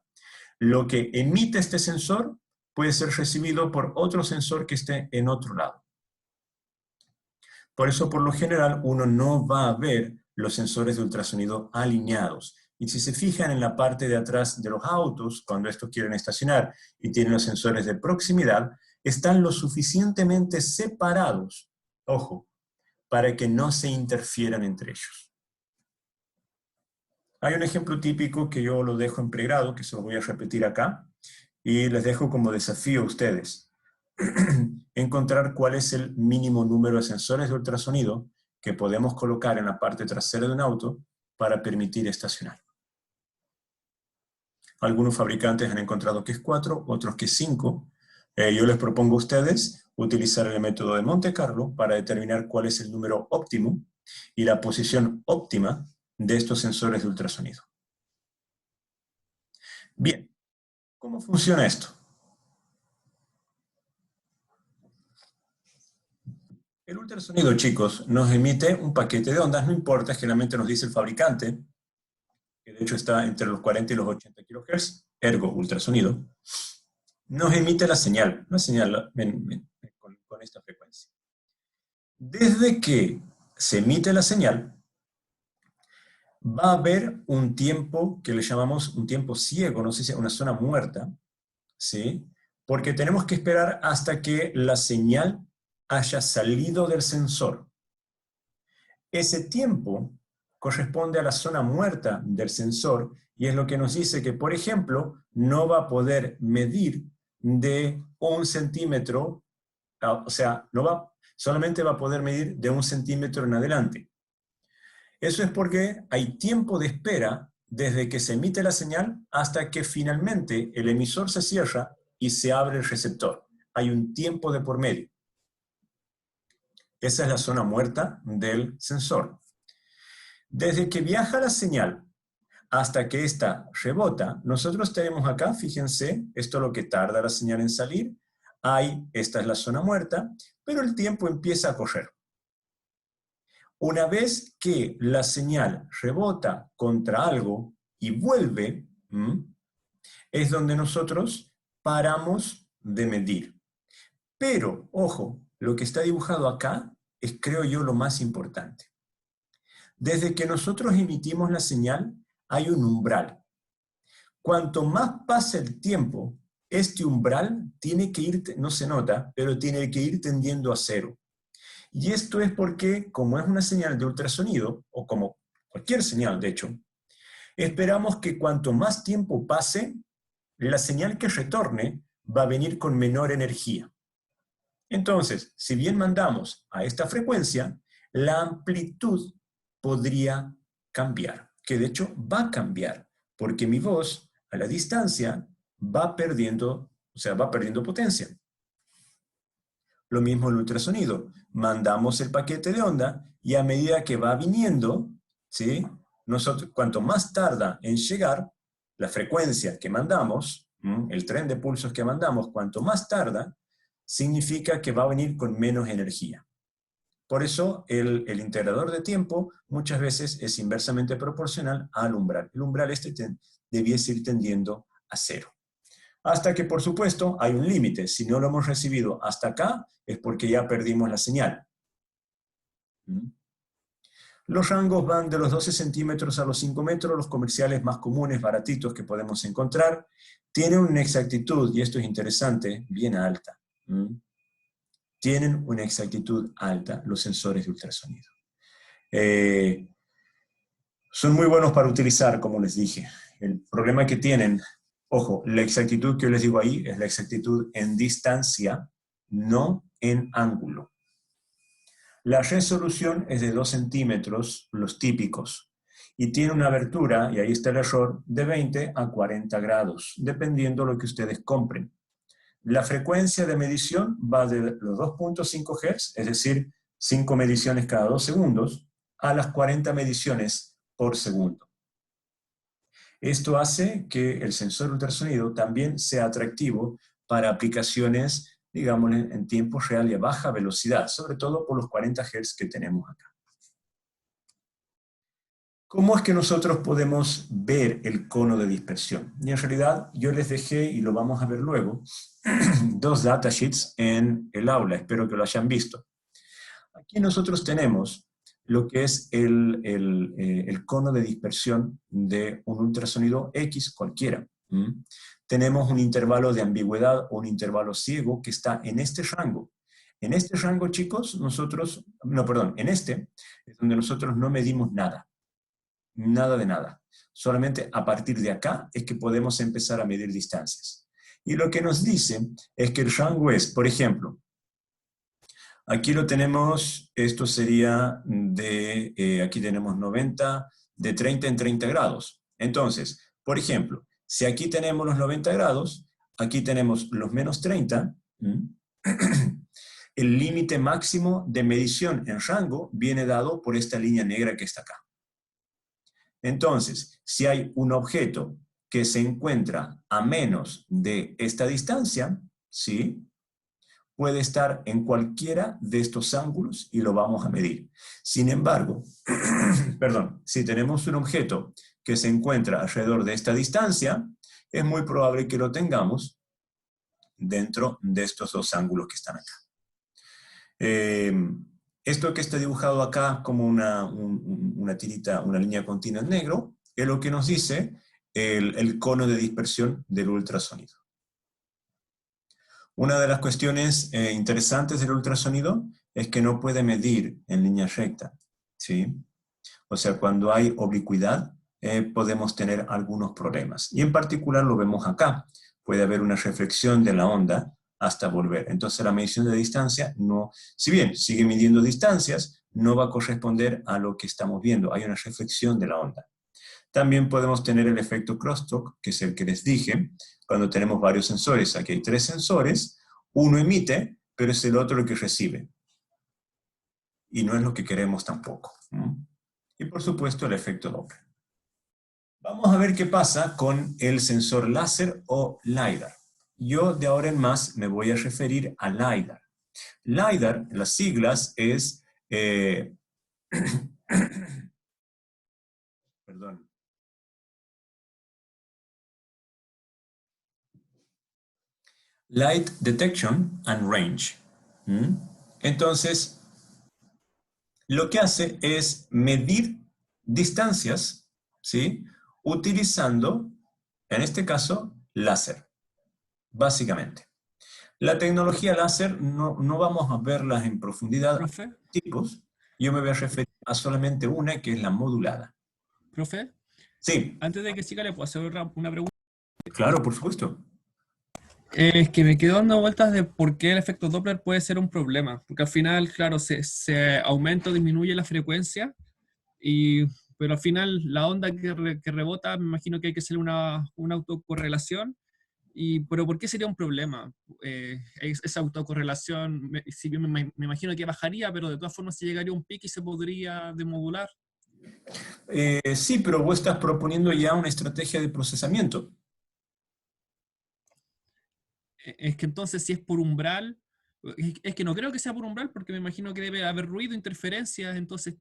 Lo que emite este sensor puede ser recibido por otro sensor que esté en otro lado. Por eso, por lo general, uno no va a ver los sensores de ultrasonido alineados. Y si se fijan en la parte de atrás de los autos, cuando estos quieren estacionar y tienen los sensores de proximidad, están lo suficientemente separados, ojo, para que no se interfieran entre ellos. Hay un ejemplo típico que yo lo dejo en pregrado, que se lo voy a repetir acá, y les dejo como desafío a ustedes. Encontrar cuál es el mínimo número de sensores de ultrasonido que podemos colocar en la parte trasera de un auto para permitir estacionar. Algunos fabricantes han encontrado que es 4, otros que es 5. Yo les propongo a ustedes utilizar el método de Monte Carlo para determinar cuál es el número óptimo y la posición óptima de estos sensores de ultrasonido. Bien, ¿cómo funciona esto? El ultrasonido, chicos, nos emite un paquete de ondas, no importa, generalmente nos dice el fabricante, que de hecho está entre los 40 y los 80 kHz, ergo ultrasonido, nos emite la señal con esta frecuencia. Desde que se emite la señal, va a haber un tiempo que le llamamos un tiempo ciego, no sé si es una zona muerta, ¿sí? Porque tenemos que esperar hasta que la señal haya salido del sensor. Ese tiempo corresponde a la zona muerta del sensor y es lo que nos dice que, por ejemplo, no va a poder medir de 1 centímetro, o sea, solamente va a poder medir de 1 centímetro en adelante. Eso es porque hay tiempo de espera desde que se emite la señal hasta que finalmente el emisor se cierra y se abre el receptor. Hay un tiempo de por medio. Esa es la zona muerta del sensor. Desde que viaja la señal hasta que ésta rebota, nosotros tenemos acá, fíjense, esto es lo que tarda la señal en salir, esta es la zona muerta, pero el tiempo empieza a correr. Una vez que la señal rebota contra algo y vuelve, es donde nosotros paramos de medir. Pero, ojo, lo que está dibujado acá es, creo yo, lo más importante. Desde que nosotros emitimos la señal, hay un umbral. Cuanto más pasa el tiempo, este umbral tiene que ir, no se nota, pero tiene que ir tendiendo a cero. Y esto es porque, como es una señal de ultrasonido, o como cualquier señal, de hecho, esperamos que cuanto más tiempo pase, la señal que retorne va a venir con menor energía. Entonces, si bien mandamos a esta frecuencia, la amplitud podría cambiar, que de hecho va a cambiar, porque mi voz a la distancia va perdiendo potencia. Lo mismo el ultrasonido. Mandamos el paquete de onda y a medida que va viniendo, ¿sí? Nosotros, cuanto más tarda en llegar, la frecuencia que mandamos, el tren de pulsos que mandamos, cuanto más tarda, significa que va a venir con menos energía. Por eso el integrador de tiempo muchas veces es inversamente proporcional al umbral. El umbral debiese ir tendiendo a 0. Hasta que, por supuesto, hay un límite. Si no lo hemos recibido hasta acá, es porque ya perdimos la señal. Los rangos van de los 12 centímetros a los 5 metros, los comerciales más comunes, baratitos que podemos encontrar. Tienen una exactitud, y esto es interesante, bien alta. Tienen una exactitud alta los sensores de ultrasonido. Son muy buenos para utilizar, como les dije. El problema que tienen, ojo, la exactitud que yo les digo ahí es la exactitud en distancia, no en ángulo. La resolución es de 2 centímetros, los típicos, y tiene una abertura, y ahí está el error, de 20 a 40 grados, dependiendo de lo que ustedes compren. La frecuencia de medición va de los 2.5 Hz, es decir, 5 mediciones cada 2 segundos, a las 40 mediciones por segundo. Esto hace que el sensor ultrasonido también sea atractivo para aplicaciones, digamos, en tiempo real y a baja velocidad, sobre todo por los 40 Hz que tenemos acá. ¿Cómo es que nosotros podemos ver el cono de dispersión? Y en realidad yo les dejé, y lo vamos a ver luego, 2 datasheets en el aula, espero que lo hayan visto. Aquí nosotros tenemos lo que es el cono de dispersión de un ultrasonido X cualquiera. Tenemos un intervalo de ambigüedad o un intervalo ciego que está en este rango. En este rango, chicos, nosotros, no, perdón, en este es donde nosotros no medimos nada. Nada de nada. Solamente a partir de acá es que podemos empezar a medir distancias. Y lo que nos dice es que el rango es, por ejemplo, aquí lo tenemos, esto sería de, aquí tenemos 90, de 30 en 30 grados. Entonces, por ejemplo, si aquí tenemos los 90 grados, aquí tenemos los menos 30, el límite máximo de medición en rango viene dado por esta línea negra que está acá. Entonces, si hay un objeto que se encuentra a menos de esta distancia, ¿sí?, puede estar en cualquiera de estos ángulos y lo vamos a medir. Sin embargo, perdón, si tenemos un objeto que se encuentra alrededor de esta distancia, es muy probable que lo tengamos dentro de estos 2 ángulos que están acá. Esto que está dibujado acá como una tirita, una línea continua en negro, es lo que nos dice el cono de dispersión del ultrasonido. Una de las cuestiones interesantes del ultrasonido es que no puede medir en línea recta, ¿sí? O sea, cuando hay oblicuidad, podemos tener algunos problemas. Y en particular lo vemos acá. Puede haber una reflexión de la onda hasta volver. Entonces la medición de distancia no, si bien sigue midiendo distancias, no va a corresponder a lo que estamos viendo. Hay una reflexión de la onda. También podemos tener el efecto crosstalk, que es el que les dije, cuando tenemos varios sensores. Aquí hay 3 sensores, uno emite, pero es el otro el que recibe. Y no es lo que queremos tampoco. Y por supuesto el efecto Doppler. Vamos a ver qué pasa con el sensor láser o LiDAR. Yo de ahora en más me voy a referir a LiDAR. LiDAR, las siglas es... perdón. Light Detection and Range. Entonces, lo que hace es medir distancias, ¿sí?, utilizando, en este caso, láser, básicamente. La tecnología láser no vamos a verlas en profundidad, ¿Profe? tipos. Yo me voy a referir a solamente una, que es la modulada. ¿Profe? Sí, Antes de que siga, ¿le puedo hacer una pregunta? claro, por supuesto. Es que me quedo dando vueltas de por qué el efecto Doppler puede ser un problema. Porque al final, claro, se aumenta o disminuye la frecuencia, pero al final la onda que rebota, me imagino que hay que hacer una autocorrelación. Pero ¿por qué sería un problema? Esa autocorrelación, si bien me imagino que bajaría, pero de todas formas se llegaría a un pico y se podría demodular. Sí, pero vos estás proponiendo ya una estrategia de procesamiento. Es que entonces si es por umbral, es que no creo que sea por umbral porque me imagino que debe haber ruido, interferencias, entonces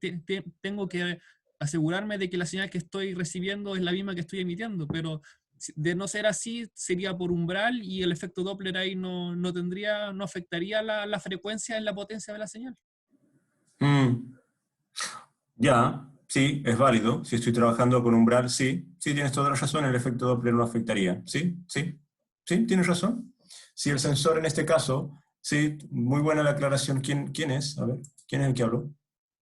tengo que asegurarme de que la señal que estoy recibiendo es la misma que estoy emitiendo, pero de no ser así sería por umbral y el efecto Doppler ahí no afectaría la frecuencia en la potencia de la señal. Mm, ya, sí, es válido. Si estoy trabajando con umbral, sí, sí, tienes toda la razón, el efecto Doppler no afectaría. Sí, sí, sí, tienes razón. Si el sensor en este caso, sí, muy buena la aclaración. ¿Quién es? A ver, ¿quién es el que habló?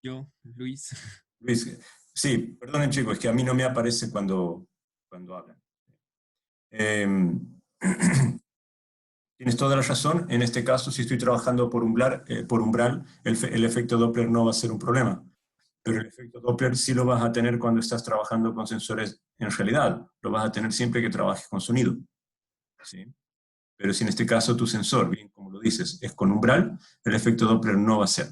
Yo, Luis. Luis. Sí, perdonen chicos, es que a mí no me aparece cuando hablan. Tienes toda la razón. En este caso, si estoy trabajando por umbral, el efecto Doppler no va a ser un problema. Pero el efecto Doppler sí lo vas a tener cuando estás trabajando con sensores en realidad. Lo vas a tener siempre que trabajes con sonido. ¿Sí? Pero si en este caso tu sensor, bien como lo dices, es con umbral, el efecto Doppler no va a ser.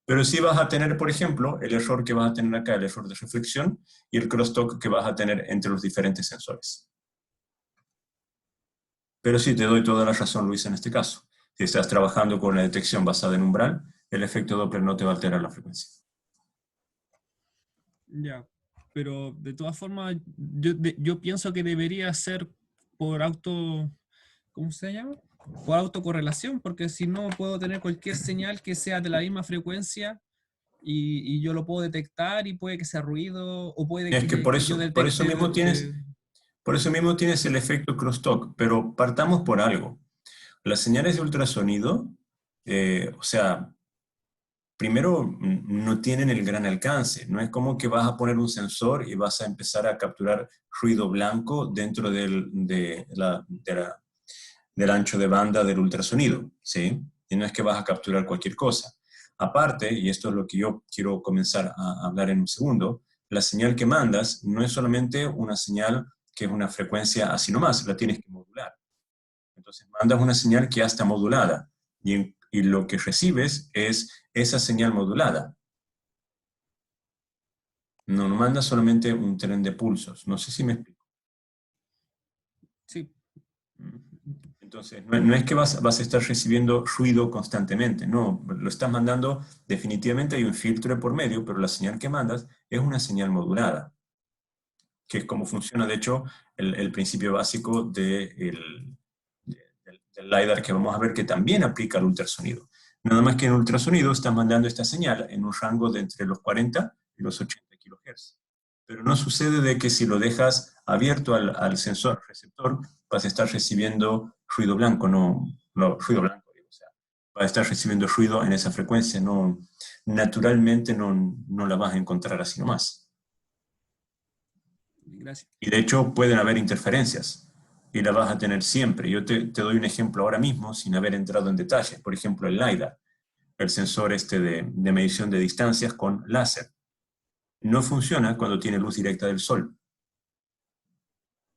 Pero sí vas a tener, por ejemplo, el error que vas a tener acá, el error de reflexión, y el crosstalk que vas a tener entre los diferentes sensores. Pero sí, te doy toda la razón, Luis, en este caso. Si estás trabajando con una detección basada en umbral, el efecto Doppler no te va a alterar la frecuencia. Ya, pero de todas formas, yo pienso que debería ser por ¿cómo se llama? Por autocorrelación, porque si no puedo tener cualquier señal que sea de la misma frecuencia y yo lo puedo detectar y puede que sea ruido o puede Es que que yo por eso detecte mismo tienes el efecto crosstalk, pero partamos por algo. Las señales de ultrasonido, o sea, primero no tienen el gran alcance. No es como que vas a poner un sensor y vas a empezar a capturar ruido blanco dentro del ancho de banda del ultrasonido, ¿sí? Y no es que vas a capturar cualquier cosa. Aparte, y esto es lo que yo quiero comenzar a hablar en un segundo, la señal que mandas no es solamente una señal que es una frecuencia así nomás, la tienes que modular. Entonces mandas una señal que ya está modulada y lo que recibes es esa señal modulada. No mandas solamente un tren de pulsos. No sé si me explico. sí, Entonces, no es que vas a estar recibiendo ruido constantemente, no, lo estás mandando, definitivamente hay un filtro de por medio, pero la señal que mandas es una señal modulada, que es como funciona, de hecho, el principio básico del LiDAR que vamos a ver que también aplica al ultrasonido. Nada más que en ultrasonido estás mandando esta señal en un rango de entre los 40 y los 80 kHz. Pero no sucede de que si lo dejas abierto al sensor receptor, vas a estar recibiendo ruido blanco, ruido blanco, digo, o sea, vas a estar recibiendo ruido en esa frecuencia, naturalmente no la vas a encontrar así nomás. gracias. Y de hecho pueden haber interferencias y la vas a tener siempre. Yo te doy un ejemplo ahora mismo sin haber entrado en detalles. Por ejemplo, el LiDAR, el sensor de medición de distancias con láser. No funciona cuando tiene luz directa del sol.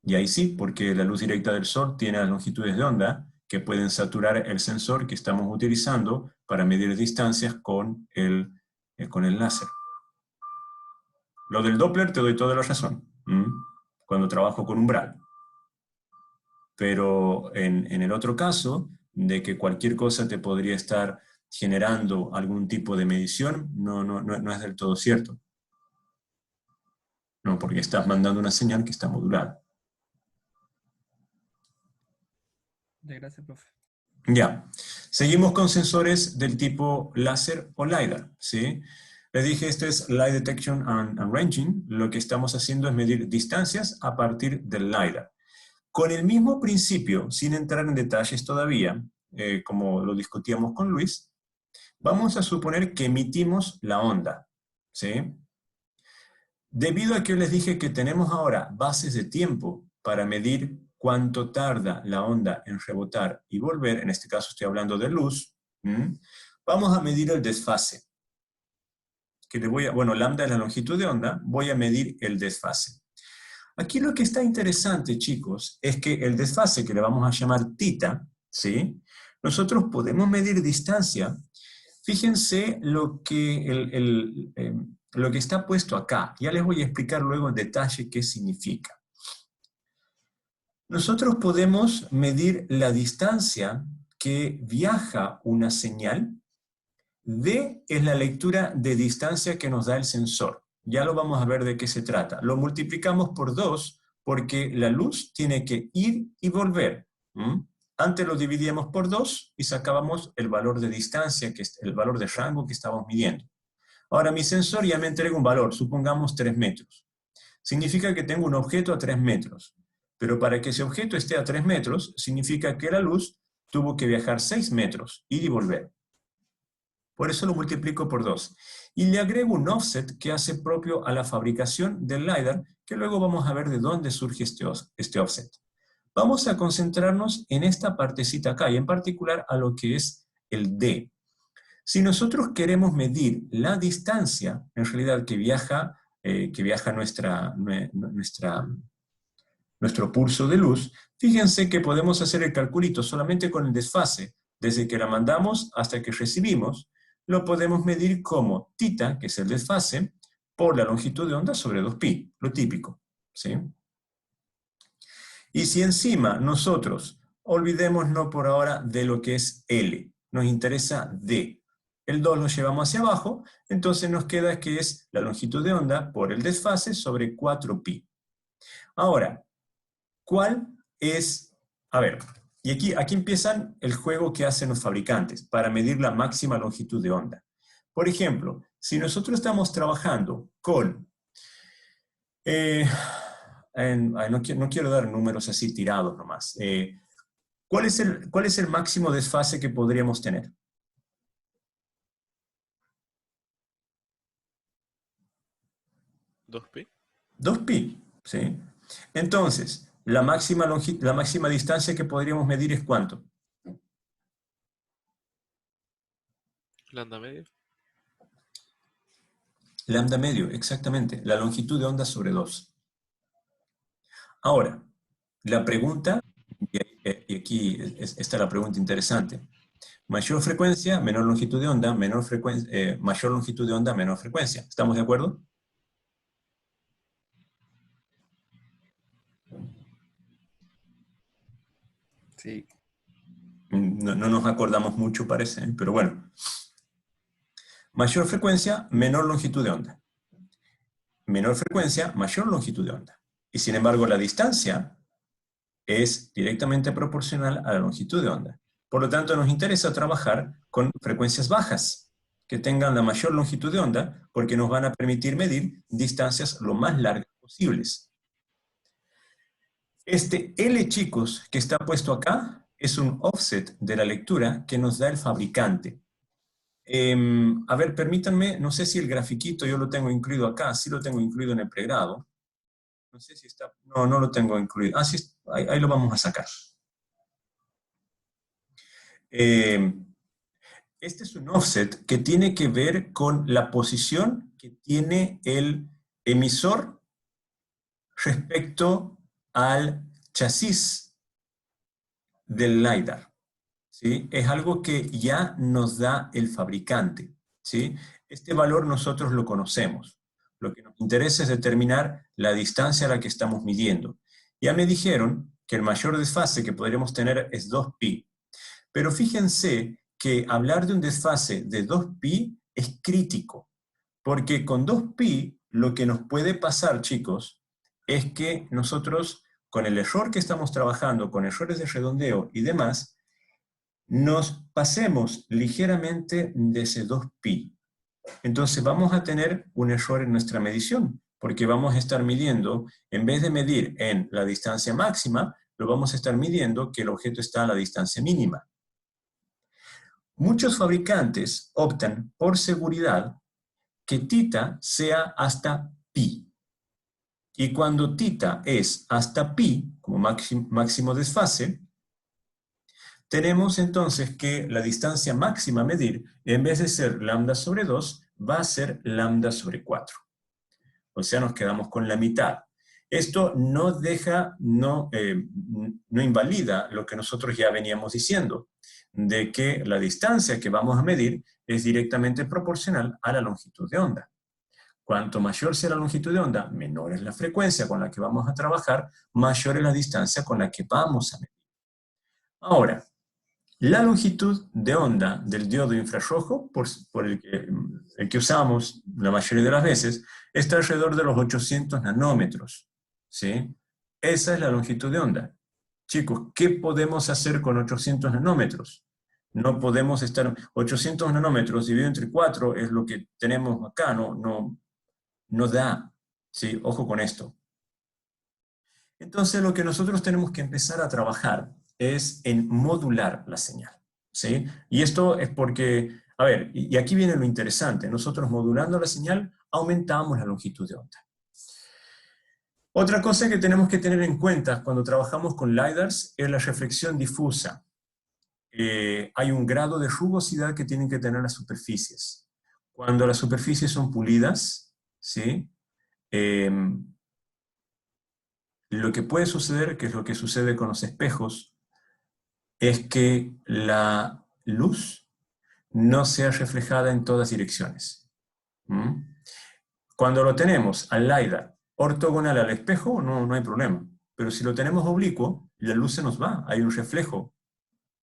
Y ahí sí, porque la luz directa del sol tiene las longitudes de onda que pueden saturar el sensor que estamos utilizando para medir distancias con el láser. Lo del Doppler te doy toda la razón, cuando trabajo con umbral. Pero en el otro caso, de que cualquier cosa te podría estar generando algún tipo de medición, no es del todo cierto. No, porque estás mandando una señal que está modulada. Gracias, profe. Ya, seguimos con sensores del tipo láser o LiDAR, ¿sí? Les dije, este es Light Detection and Ranging. Lo que estamos haciendo es medir distancias a partir del LiDAR. Con el mismo principio, sin entrar en detalles todavía, como lo discutíamos con Luis, vamos a suponer que emitimos la onda, ¿sí? Debido a que les dije que tenemos ahora bases de tiempo para medir cuánto tarda la onda en rebotar y volver, en este caso estoy hablando de luz, vamos a medir el desfase. Bueno, lambda es la longitud de onda, voy a medir el desfase. Aquí lo que está interesante, chicos, es que el desfase, que le vamos a llamar θ, ¿sí? Nosotros podemos medir distancia. Fíjense lo que, lo que está puesto acá. Ya les voy a explicar luego en detalle qué significa. Nosotros podemos medir la distancia que viaja una señal. D es la lectura de distancia que nos da el sensor. Ya lo vamos a ver de qué se trata. Lo multiplicamos por 2 porque la luz tiene que ir y volver. Antes lo dividíamos por 2 y sacábamos el valor de distancia, que es el valor de rango que estábamos midiendo. Ahora mi sensor ya me entrega un valor, supongamos 3 metros. Significa que tengo un objeto a 3 metros. Pero para que ese objeto esté a 3 metros, significa que la luz tuvo que viajar 6 metros, ir y volver. Por eso lo multiplico por 2. Y le agrego un offset que hace propio a la fabricación del LiDAR, que luego vamos a ver de dónde surge este offset. Vamos a concentrarnos en esta partecita acá, y en particular a lo que es el D. Si nosotros queremos medir la distancia, en realidad que viaja nuestro pulso de luz, fíjense que podemos hacer el calculito solamente con el desfase, desde que la mandamos hasta que recibimos, lo podemos medir como θ, que es el desfase, por la longitud de onda sobre 2pi, lo típico, ¿sí? Y si encima nosotros, olvidémonos por ahora de lo que es L, nos interesa D, el 2 lo llevamos hacia abajo, entonces nos queda que es la longitud de onda por el desfase sobre 4pi. Ahora, ¿cuál es? A ver, y aquí empiezan el juego que hacen los fabricantes para medir la máxima longitud de onda. Por ejemplo, si nosotros estamos trabajando con... no quiero dar números así tirados nomás. ¿Cuál es el máximo desfase que podríamos tener? 2pi. 2pi, ¿sí? Entonces, la máxima distancia que podríamos medir es ¿cuánto? Lambda medio. Lambda medio, exactamente. La longitud de onda sobre 2. Ahora, la pregunta, y aquí está la pregunta interesante. Mayor frecuencia, menor longitud de onda, mayor longitud de onda, menor frecuencia. ¿Estamos de acuerdo? Sí. No nos acordamos mucho, parece, pero bueno. Mayor frecuencia, menor longitud de onda. Menor frecuencia, mayor longitud de onda. Y sin embargo, la distancia es directamente proporcional a la longitud de onda. Por lo tanto, nos interesa trabajar con frecuencias bajas, que tengan la mayor longitud de onda, porque nos van a permitir medir distancias lo más largas posibles. Este L, chicos, que está puesto acá, es un offset de la lectura que nos da el fabricante. A ver, permítanme, no sé si el grafiquito yo lo tengo incluido acá, sí lo tengo incluido en el pregrado. No sé si está, no lo tengo incluido. Sí, ahí lo vamos a sacar. Este es un offset que tiene que ver con la posición que tiene el emisor respecto al chasis del LiDAR, ¿sí? Es algo que ya nos da el fabricante, ¿sí? Este valor nosotros lo conocemos. Lo que nos interesa es determinar la distancia a la que estamos midiendo. Ya me dijeron que el mayor desfase que podríamos tener es 2pi. Pero fíjense que hablar de un desfase de 2pi es crítico, porque con 2pi lo que nos puede pasar, chicos, es que nosotros, con el error que estamos trabajando, con errores de redondeo y demás, nos pasemos ligeramente de ese 2pi. Entonces vamos a tener un error en nuestra medición, porque vamos a estar midiendo, en vez de medir en la distancia máxima, lo vamos a estar midiendo que el objeto está a la distancia mínima. Muchos fabricantes optan por seguridad que θ sea hasta pi. Y cuando θ es hasta pi, como máximo desfase, tenemos entonces que la distancia máxima a medir, en vez de ser lambda sobre 2, va a ser lambda sobre 4. O sea, nos quedamos con la mitad. Esto no deja, no invalida lo que nosotros ya veníamos diciendo, de que la distancia que vamos a medir es directamente proporcional a la longitud de onda. Cuanto mayor sea la longitud de onda, menor es la frecuencia con la que vamos a trabajar, mayor es la distancia con la que vamos a medir. Ahora, la longitud de onda del diodo infrarrojo, por el que usamos la mayoría de las veces, está alrededor de los 800 nanómetros. ¿Sí? Esa es la longitud de onda. Chicos, ¿qué podemos hacer con 800 nanómetros? No podemos estar... 800 nanómetros dividido entre 4 es lo que tenemos acá, no da. ¿Sí? Ojo con esto. Entonces lo que nosotros tenemos que empezar a trabajar es en modular la señal. ¿Sí? Y esto es porque, a ver, y aquí viene lo interesante, nosotros modulando la señal aumentamos la longitud de onda. Otra cosa que tenemos que tener en cuenta cuando trabajamos con LiDARs es la reflexión difusa. Hay un grado de rugosidad que tienen que tener las superficies. Cuando las superficies son pulidas, ¿sí? Lo que puede suceder, que es lo que sucede con los espejos, es que la luz no sea reflejada en todas direcciones. Cuando lo tenemos al LiDAR ortogonal al espejo, no hay problema. Pero si lo tenemos oblicuo, la luz se nos va. Hay un reflejo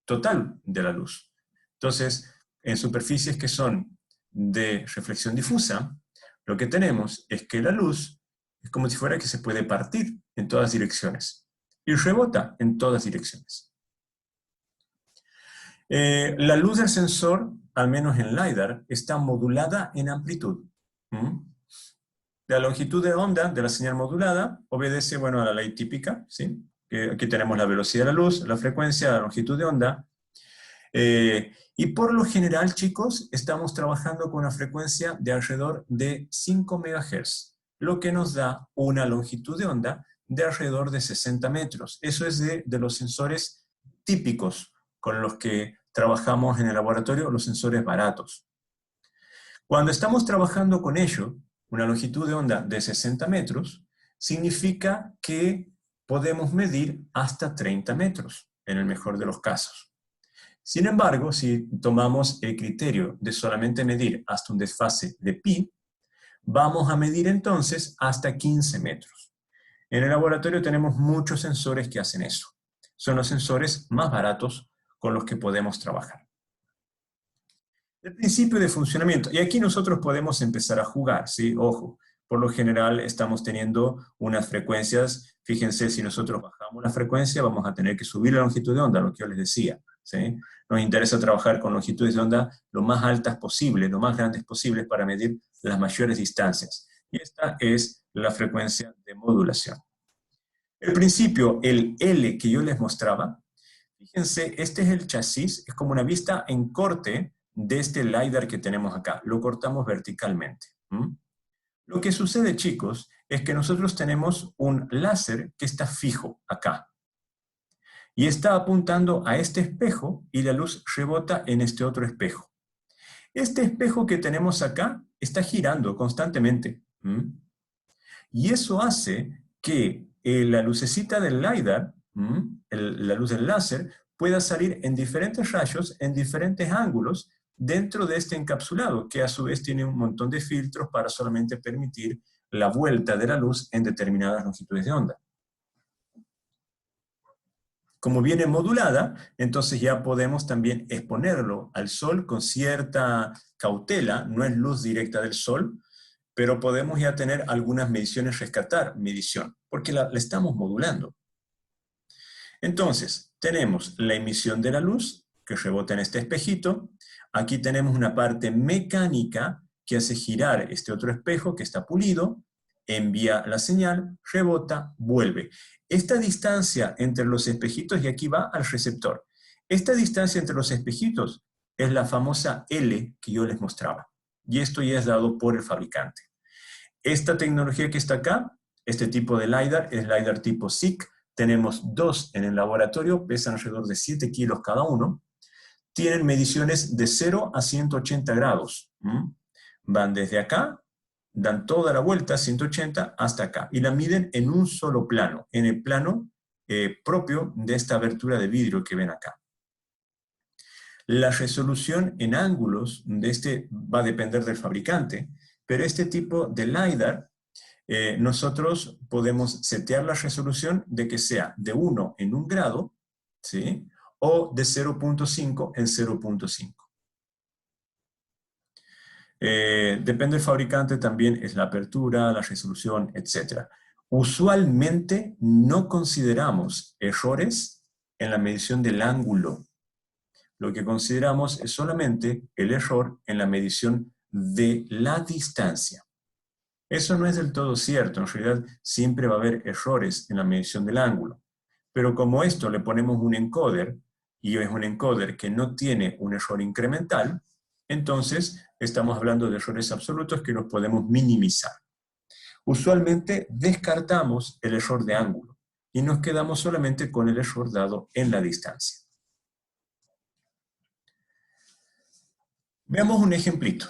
total de la luz. Entonces, en superficies que son de reflexión difusa, lo que tenemos es que la luz es como si fuera que se puede partir en todas direcciones. Y rebota en todas direcciones. La luz del sensor, al menos en LiDAR, está modulada en amplitud. La longitud de onda de la señal modulada obedece, bueno, a la ley típica, ¿sí? Aquí tenemos la velocidad de la luz, la frecuencia, la longitud de onda. Y por lo general, chicos, estamos trabajando con una frecuencia de alrededor de 5 MHz, lo que nos da una longitud de onda de alrededor de 60 metros. Eso es de los sensores típicos con los que trabajamos en el laboratorio, los sensores baratos. Cuando estamos trabajando con ello, una longitud de onda de 60 metros, significa que podemos medir hasta 30 metros, en el mejor de los casos. Sin embargo, si tomamos el criterio de solamente medir hasta un desfase de pi, vamos a medir entonces hasta 15 metros. En el laboratorio tenemos muchos sensores que hacen eso. Son los sensores más baratos con los que podemos trabajar. El principio de funcionamiento, y aquí nosotros podemos empezar a jugar, ¿sí? Ojo, por lo general estamos teniendo unas frecuencias, fíjense, si nosotros bajamos la frecuencia vamos a tener que subir la longitud de onda, lo que yo les decía, ¿sí? Nos interesa trabajar con longitudes de onda lo más altas posible, lo más grandes posibles para medir las mayores distancias. Y esta es la frecuencia de modulación. El principio, el L que yo les mostraba, fíjense, este es el chasis, es como una vista en corte de este LiDAR que tenemos acá. Lo cortamos verticalmente. Lo que sucede, chicos, es que nosotros tenemos un láser que está fijo acá. Y está apuntando a este espejo y la luz rebota en este otro espejo. Este espejo que tenemos acá está girando constantemente. Y eso hace que la lucecita del LiDAR, la luz del láser, pueda salir en diferentes rayos, en diferentes ángulos, dentro de este encapsulado, que a su vez tiene un montón de filtros para solamente permitir la vuelta de la luz en determinadas longitudes de onda. Como viene modulada, entonces ya podemos también exponerlo al sol con cierta cautela, no es luz directa del sol, pero podemos ya tener algunas mediciones, rescatar medición, porque la estamos modulando. Entonces, tenemos la emisión de la luz, que rebota en este espejito. Aquí tenemos una parte mecánica que hace girar este otro espejo que está pulido, envía la señal, rebota, vuelve. Esta distancia entre los espejitos, y aquí va al receptor, esta distancia entre los espejitos es la famosa L que yo les mostraba. Y esto ya es dado por el fabricante. Esta tecnología que está acá, este tipo de LiDAR, es LiDAR tipo SICK. Tenemos 2 en el laboratorio, pesan alrededor de 7 kilos cada uno. Tienen mediciones de 0 a 180 grados. Van desde acá dan toda la vuelta, 180, hasta acá, y la miden en un solo plano, en el plano propio de esta abertura de vidrio que ven acá. La resolución en ángulos de este va a depender del fabricante, pero este tipo de LiDAR, nosotros podemos setear la resolución de que sea de 1 en 1 grado, ¿sí? O de 0.5 en 0.5. Depende del fabricante también, es la apertura, la resolución, etc. Usualmente no consideramos errores en la medición del ángulo. Lo que consideramos es solamente el error en la medición de la distancia. Eso no es del todo cierto, en realidad siempre va a haber errores en la medición del ángulo. Pero como esto le ponemos un encoder, y es un encoder que no tiene un error incremental, entonces estamos hablando de errores absolutos que los podemos minimizar. Usualmente descartamos el error de ángulo y nos quedamos solamente con el error dado en la distancia. Veamos un ejemplito.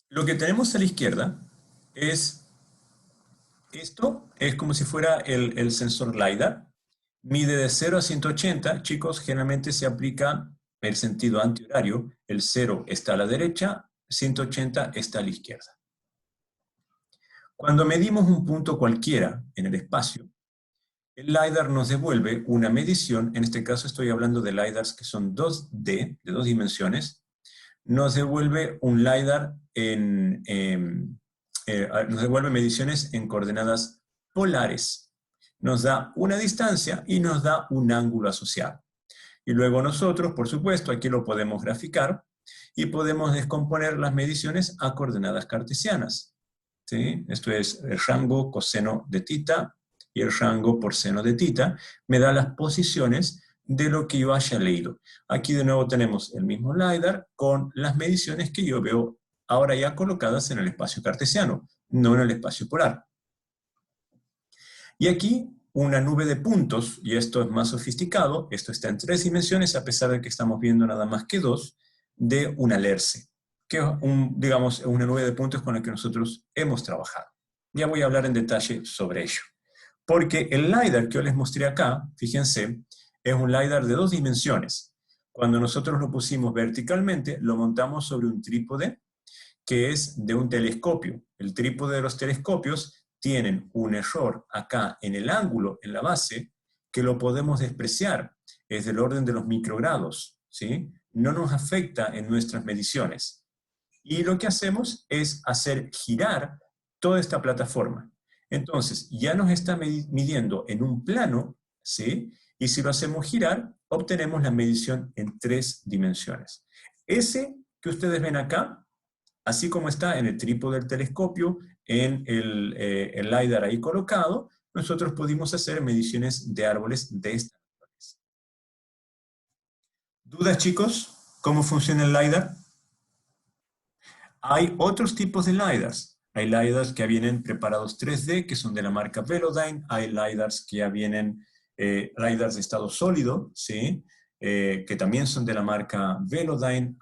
Lo que tenemos a la izquierda es, esto es como si fuera el sensor LiDAR. Mide de 0 a 180, chicos, generalmente se aplica el sentido antihorario. El 0 está a la derecha, 180 está a la izquierda. Cuando medimos un punto cualquiera en el espacio, el LiDAR nos devuelve una medición, en este caso estoy hablando de LiDARs que son 2D, de 2 dimensiones, nos devuelve un LiDAR nos devuelve mediciones en coordenadas polares. Nos da una distancia y nos da un ángulo asociado. Y luego nosotros, por supuesto, aquí lo podemos graficar y podemos descomponer las mediciones a coordenadas cartesianas. ¿Sí? Esto es el rango coseno de tita y el rango por seno de tita. Me da las posiciones de lo que yo haya leído. Aquí de nuevo tenemos el mismo LiDAR con las mediciones que yo veo ahora ya colocadas en el espacio cartesiano, no en el espacio polar. Y aquí una nube de puntos, y esto es más sofisticado, esto está en 3 dimensiones, a pesar de que estamos viendo nada más que 2, de una LERC, que es digamos, una nube de puntos con la que nosotros hemos trabajado. Ya voy a hablar en detalle sobre ello. Porque el LiDAR que yo les mostré acá, fíjense, es un LiDAR de 2 dimensiones. Cuando nosotros lo pusimos verticalmente, lo montamos sobre un trípode que es de un telescopio. El trípode de los telescopios tienen un error acá en el ángulo, en la base, que lo podemos despreciar. Es del orden de los microgrados, ¿sí? No nos afecta en nuestras mediciones. Y lo que hacemos es hacer girar toda esta plataforma. Entonces, ya nos está midiendo en un plano, ¿sí? Y si lo hacemos girar, obtenemos la medición en 3 dimensiones. Ese que ustedes ven acá, así como está en el trípode del telescopio, en el LiDAR ahí colocado, nosotros pudimos hacer mediciones de árboles de esta naturaleza. ¿Dudas, chicos? ¿Cómo funciona el LiDAR? Hay otros tipos de LiDARs. Hay LiDARs que ya vienen preparados 3D, que son de la marca Velodyne. Hay LiDARs que ya vienen, LiDARs de estado sólido, ¿sí? Que también son de la marca Velodyne.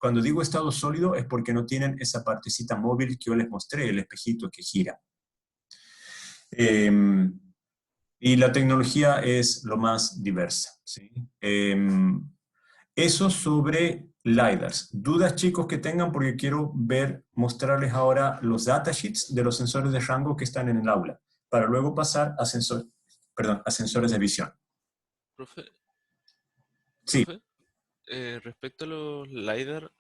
Cuando digo estado sólido es porque no tienen esa partecita móvil que yo les mostré, el espejito que gira. Y la tecnología es lo más diversa, ¿sí? Eso sobre LiDARs. ¿Dudas, chicos, que tengan? Porque quiero mostrarles ahora los datasheets de los sensores de rango que están en el aula, para luego pasar a sensores de visión. Profe, Sí. profe, respecto a los LiDAR,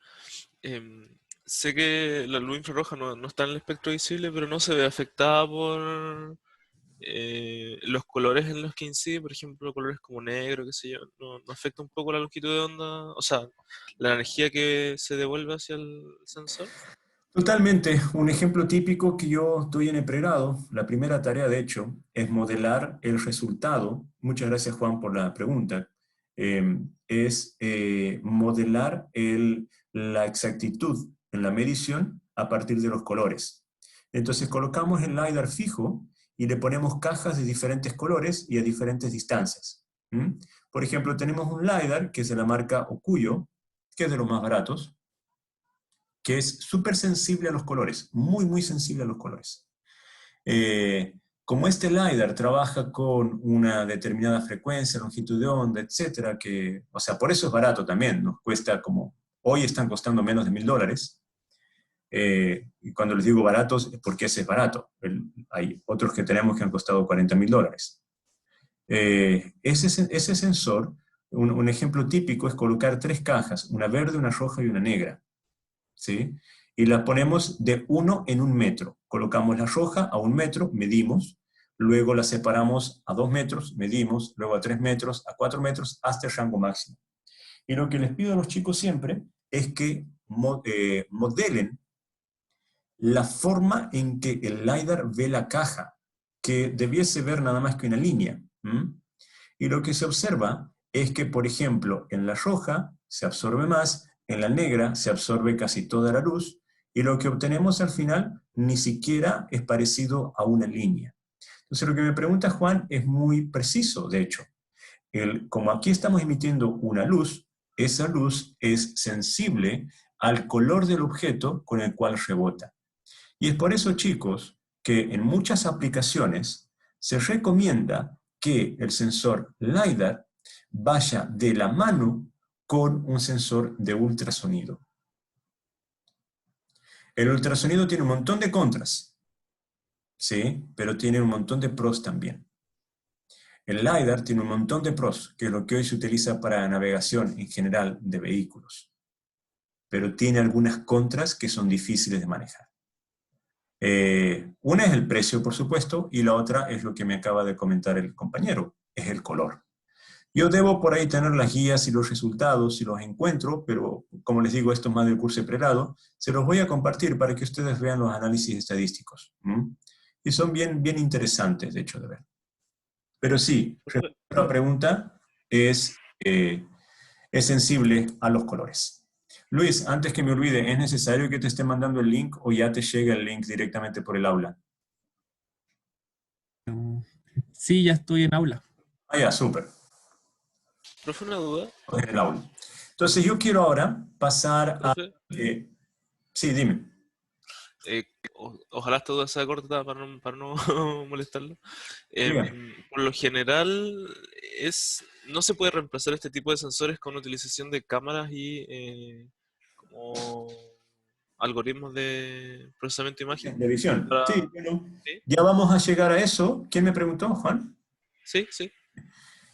sé que la luz infrarroja no está en el espectro visible, pero no se ve afectada por los colores en los que incide, por ejemplo, colores como negro, qué sé yo, no afecta un poco la longitud de onda, o sea, la energía que se devuelve hacia el sensor. Totalmente. Un ejemplo típico que yo doy en el pregrado, la primera tarea de hecho, es modelar el resultado. Muchas gracias, Juan, por la pregunta. Es modelar la exactitud en la medición a partir de los colores. Entonces colocamos el LiDAR fijo y le ponemos cajas de diferentes colores y a diferentes distancias. Por ejemplo, tenemos un LiDAR que es de la marca Okuyo, que es de los más baratos, que es súper sensible a los colores, muy, muy sensible a los colores. Como este LiDAR trabaja con una determinada frecuencia, longitud de onda, etcétera, que, o sea, por eso es barato también, nos cuesta como, hoy están costando menos de $1000. Y cuando les digo baratos es porque ese es barato. Hay otros que tenemos que han costado $40.000. Ese sensor, un ejemplo típico es colocar 3 cajas, una verde, una roja y una negra, ¿sí? Y las ponemos de 1 en 1 metro. Colocamos la roja a 1 metro, medimos, luego la separamos a 2 metros, medimos, luego a 3 metros, a 4 metros, hasta el rango máximo. Y lo que les pido a los chicos siempre es que modelen la forma en que el LiDAR ve la caja, que debiese ver nada más que una línea. Y lo que se observa es que, por ejemplo, en la roja se absorbe más, en la negra se absorbe casi toda la luz, y lo que obtenemos al final ni siquiera es parecido a una línea. Entonces lo que me pregunta Juan es muy preciso, de hecho. Como aquí estamos emitiendo una luz, esa luz es sensible al color del objeto con el cual rebota. Y es por eso, chicos, que en muchas aplicaciones se recomienda que el sensor LiDAR vaya de la mano con un sensor de ultrasonido. El ultrasonido tiene un montón de contras, ¿sí? Pero tiene un montón de pros también. El LiDAR tiene un montón de pros, que es lo que hoy se utiliza para navegación en general de vehículos. Pero tiene algunas contras que son difíciles de manejar. Una es el precio, por supuesto, y la otra es lo que me acaba de comentar el compañero, es el color. Yo debo por ahí tener las guías y los resultados si los encuentro, pero como les digo, esto es más del curso de pregrado, se los voy a compartir para que ustedes vean los análisis estadísticos. Y son bien, bien interesantes, de hecho, de ver. Pero sí, la pregunta es sensible a los colores. Luis, antes que me olvide, ¿es necesario que te esté mandando el link o ya te llega el link directamente por el aula? Sí, ya estoy en aula. Ah, ya, súper. Profe, una duda. En el aula. Entonces yo quiero ahora pasar a... Profe, sí, dime. ojalá esta duda sea corta para no molestarlo. Diga. Por lo general, no se puede reemplazar este tipo de sensores con utilización de cámaras y como algoritmos de procesamiento de imagen. De visión. Para- Sí, bueno, ¿Sí? ya vamos a llegar a eso. ¿Quién me preguntó, Juan? Sí, sí.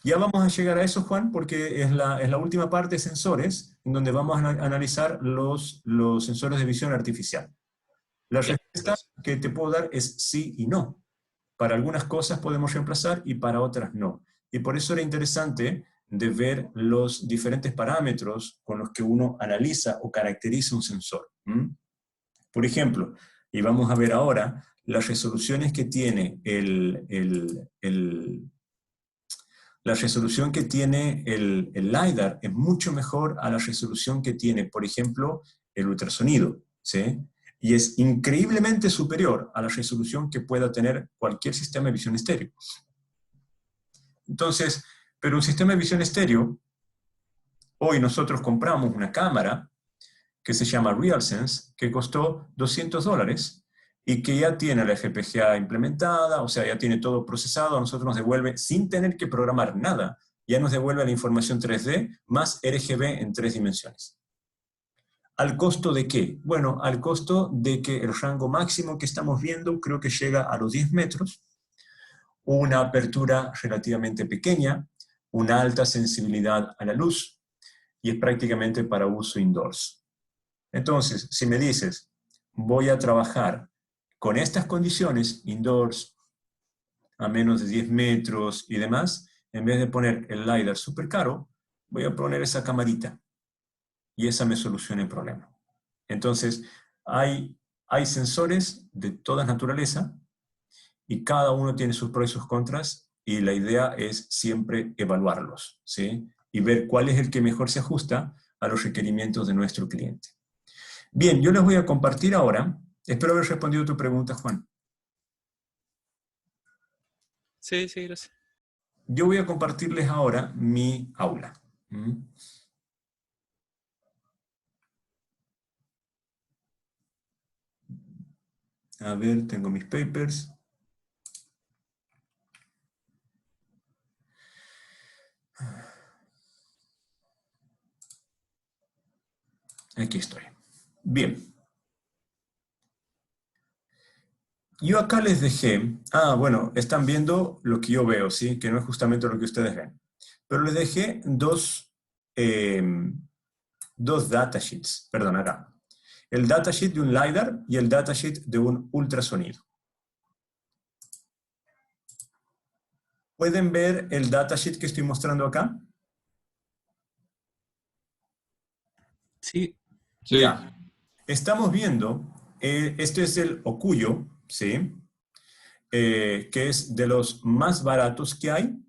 Ya vamos a llegar a eso, Juan, porque es la última parte de sensores, en donde vamos a analizar los sensores de visión artificial. La Ya, respuesta que te puedo dar es sí y no. Para algunas cosas podemos reemplazar y para otras no. Y por eso era interesante de ver los diferentes parámetros con los que uno analiza o caracteriza un sensor. Por ejemplo, y vamos a ver ahora las resoluciones que tiene la resolución que tiene el LiDAR es mucho mejor a la resolución que tiene, por ejemplo, el ultrasonido, ¿sí? Y es increíblemente superior a la resolución que pueda tener cualquier sistema de visión estéreo. Entonces, pero un sistema de visión estéreo, hoy nosotros compramos una cámara que se llama RealSense, que costó $200 y que ya tiene la FPGA implementada, o sea, ya tiene todo procesado, a nosotros nos devuelve, sin tener que programar nada, ya nos devuelve la información 3D más RGB en 3 dimensiones. ¿Al costo de qué? Bueno, al costo de que el rango máximo que estamos viendo creo que llega a los 10 metros, una apertura relativamente pequeña, una alta sensibilidad a la luz, y es prácticamente para uso indoors. Entonces, si me dices, voy a trabajar con estas condiciones, indoors, a menos de 10 metros y demás, en vez de poner el LiDAR súper caro, voy a poner esa camarita y esa me soluciona el problema. Entonces, hay sensores de toda naturaleza y cada uno tiene sus pros y sus contras y la idea es siempre evaluarlos, ¿sí? Y ver cuál es el que mejor se ajusta a los requerimientos de nuestro cliente. Bien, yo les voy a compartir ahora. Espero haber respondido tu pregunta, Juan. Sí, sí, gracias. Yo voy a compartirles ahora mi aula. A ver, tengo mis papers. Aquí estoy. Bien. Yo acá les dejé, bueno, están viendo lo que yo veo, ¿sí? Que no es justamente lo que ustedes ven. Pero les dejé dos datasheets, perdón, acá. El datasheet de un LiDAR y el datasheet de un ultrasonido. ¿Pueden ver el datasheet que estoy mostrando acá? Sí. Sí. Ya. Estamos viendo, este es el Okuyo, ¿sí? Que es de los más baratos que hay.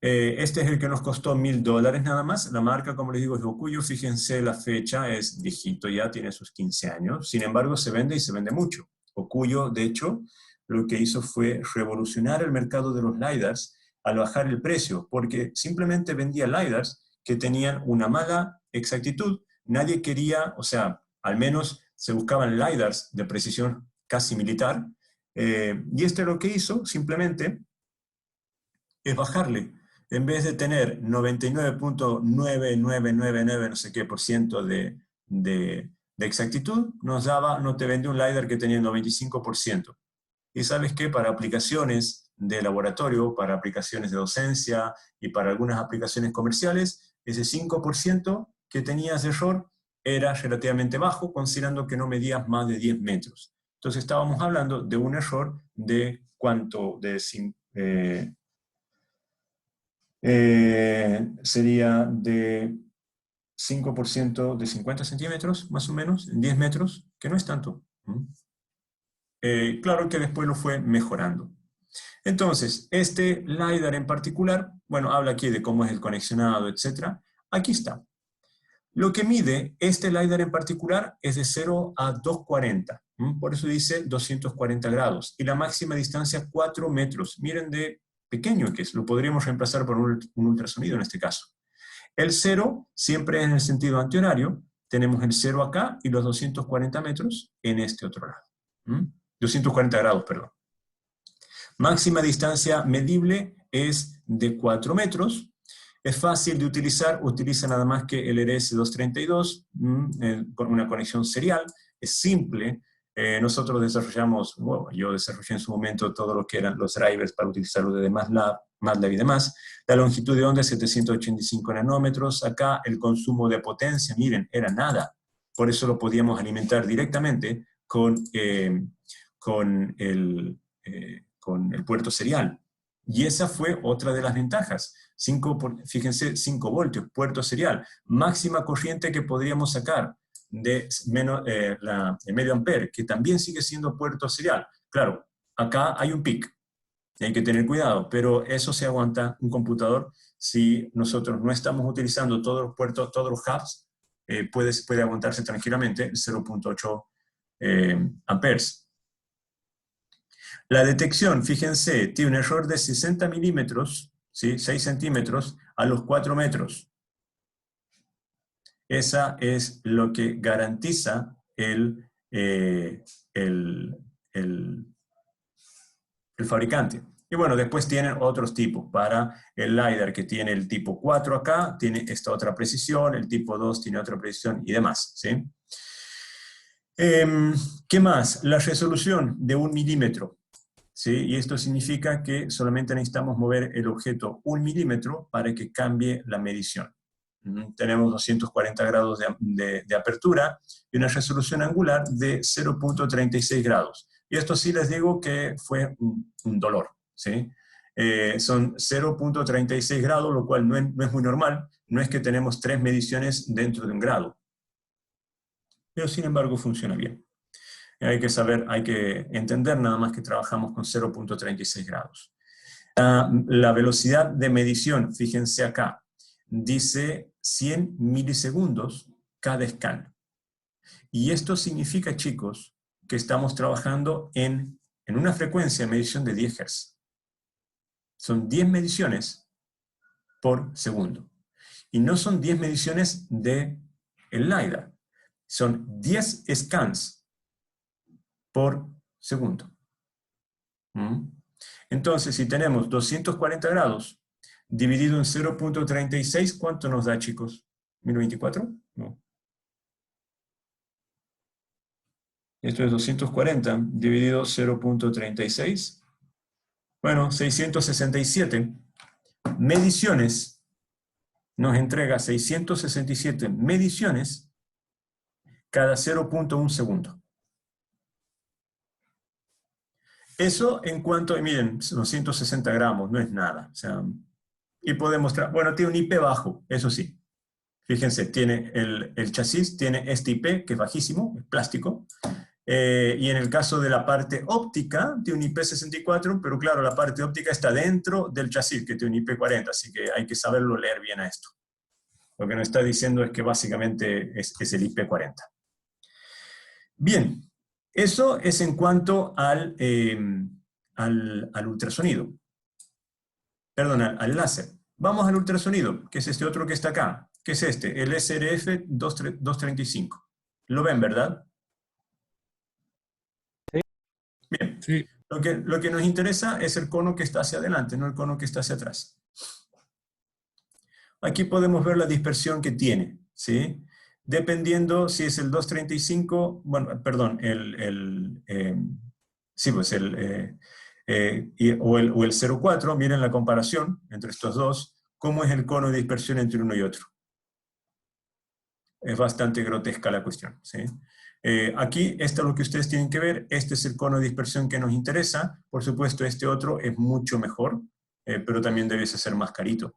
Este es el que nos costó $1000 nada más. La marca, como les digo, es Okuyo. Fíjense, la fecha es viejito ya, tiene sus 15 años. Sin embargo, se vende y se vende mucho. Okuyo, de hecho, lo que hizo fue revolucionar el mercado de los LiDARs al bajar el precio, porque simplemente vendía LiDARs que tenían una mala exactitud. Nadie quería, o sea, al menos se buscaban LiDARs de precisión casi militar. Y este lo que hizo simplemente es bajarle. En vez de tener 99.9999 no sé qué por ciento de exactitud, no te vendió un LiDAR que tenía el 95%. Y sabes que para aplicaciones de laboratorio, para aplicaciones de docencia y para algunas aplicaciones comerciales, ese 5% que tenías de error era relativamente bajo, considerando que no medías más de 10 metros. Entonces estábamos hablando de un error de cuánto, sería de 5% de 50 centímetros, más o menos, en 10 metros, que no es tanto. Claro que después lo fue mejorando. Entonces, este LiDAR en particular, bueno, habla aquí de cómo es el conexionado, etc. Aquí está. Lo que mide este LiDAR en particular es de 0 a 240. Por eso dice 240 grados. Y la máxima distancia 4 metros. Miren de pequeño que es. Lo podríamos reemplazar por un ultrasonido en este caso. El 0 siempre es en el sentido antihorario. Tenemos el 0 acá y los 240 metros en este otro lado. 240 grados, perdón. Máxima distancia medible es de 4 metros. Es fácil de utilizar, utiliza nada más que el RS-232 con una conexión serial. Es simple. Nosotros desarrollamos, bueno, yo desarrollé en su momento todo lo que eran los drivers para utilizarlo de MATLAB y demás. La longitud de onda es 785 nanómetros. Acá el consumo de potencia, miren, era nada. Por eso lo podíamos alimentar directamente con el puerto serial. Y esa fue otra de las ventajas. Fíjense, 5 voltios, puerto serial. Máxima corriente que podríamos sacar de medio ampere, que también sigue siendo puerto serial. Claro, acá hay un pic, hay que tener cuidado, pero eso se aguanta un computador. Si nosotros no estamos utilizando todos los puertos, todos los hubs, puede aguantarse tranquilamente 0.8 amperes. La detección, fíjense, tiene un error de 60 milímetros, ¿sí? 6 centímetros a los 4 metros. Esa es lo que garantiza el fabricante. Y bueno, después tienen otros tipos. Para el LiDAR que tiene el tipo 4 acá, tiene esta otra precisión, el tipo 2 tiene otra precisión y demás, ¿sí? ¿Qué más? La resolución de 1 milímetro. ¿Sí? Y esto significa que solamente necesitamos mover el objeto 1 milímetro para que cambie la medición. Tenemos 240 grados de apertura y una resolución angular de 0.36 grados. Y esto sí les digo que fue un dolor. ¿Sí? Son 0.36 grados, lo cual no es muy normal. No es que tenemos 3 mediciones dentro de un grado. Pero sin embargo funciona bien. Hay que saber, hay que entender nada más que trabajamos con 0.36 grados. La velocidad de medición, fíjense acá, dice 100 milisegundos cada scan. Y esto significa, chicos, que estamos trabajando en una frecuencia de medición de 10 Hz. Son 10 mediciones por segundo. Y no son 10 mediciones del LiDAR. Son 10 scans por segundo. Entonces, si tenemos 240 grados dividido en 0.36, ¿cuánto nos da, chicos? ¿1024? No. Esto es 240 dividido 0.36. Bueno, 667 mediciones. Nos entrega 667 mediciones cada 0.1 segundo. Eso en cuanto, miren, 260 gramos, no es nada. O sea, y podemos, bueno, tiene un IP bajo, eso sí. Fíjense, tiene el chasis, tiene este IP, que es bajísimo, es plástico. Y en el caso de la parte óptica, tiene un IP64, pero claro, la parte óptica está dentro del chasis, que tiene un IP40, así que hay que saberlo leer bien a esto. Lo que nos está diciendo es que básicamente es el IP40. Bien, eso es en cuanto al ultrasonido. Perdón, al láser. Vamos al ultrasonido, que es este otro que está acá. ¿Qué es este? El SRF 235. ¿Lo ven, verdad? Sí. Bien. Sí. Lo que nos interesa es el cono que está hacia adelante, no el cono que está hacia atrás. Aquí podemos ver la dispersión que tiene, ¿sí? Dependiendo si es el 235, bueno, perdón, sí, pues o el 0,4, miren la comparación entre estos dos, cómo es el cono de dispersión entre uno y otro. Es bastante grotesca la cuestión, ¿sí? Aquí, esto es lo que ustedes tienen que ver, este es el cono de dispersión que nos interesa, por supuesto este otro es mucho mejor, pero también debe ser más carito.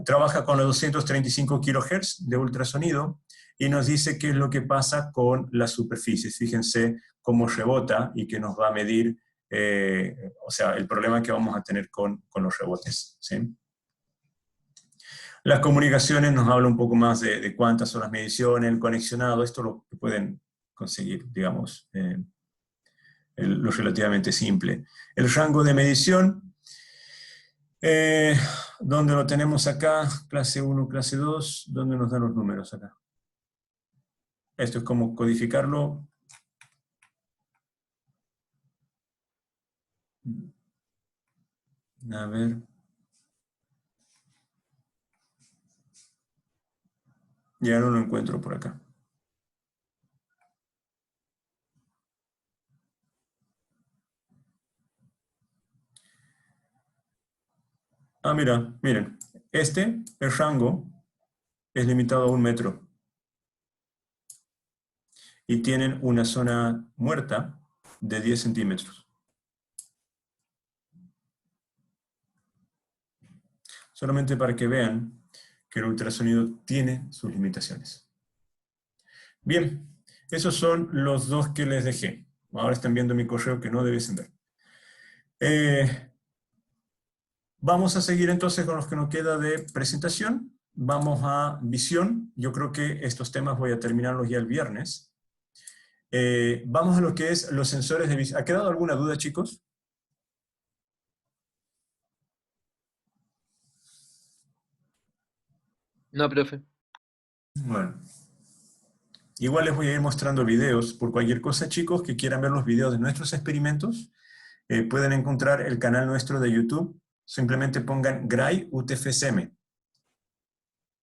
Trabaja con los 235 kHz de ultrasonido y nos dice qué es lo que pasa con las superficies. Fíjense cómo rebota y que nos va a medir, o sea, el problema que vamos a tener con los rebotes, ¿sí? Las comunicaciones nos habla un poco más de cuántas son las mediciones, el conexionado, esto lo que pueden conseguir, digamos, lo relativamente simple. El rango de medición, ¿dónde lo tenemos acá? Clase 1, clase 2, ¿dónde nos dan los números acá? Esto es como codificarlo. A ver. Ya no lo encuentro por acá. Ah, mira, miren. El rango, es limitado a 1 metro. Y tienen una zona muerta de 10 centímetros. Solamente para que vean que el ultrasonido tiene sus limitaciones. Bien, esos son los dos que les dejé. Ahora están viendo mi correo que no debiesen ver. Vamos a seguir entonces con los que nos queda de presentación. Vamos a visión. Yo creo que estos temas voy a terminarlos ya el viernes. Vamos a lo que es los sensores de visión. ¿Ha quedado alguna duda, chicos? No, profe. Bueno. Igual les voy a ir mostrando videos. Por cualquier cosa, chicos, que quieran ver los videos de nuestros experimentos, pueden encontrar el canal nuestro de YouTube. Simplemente pongan GRAI UTFSM.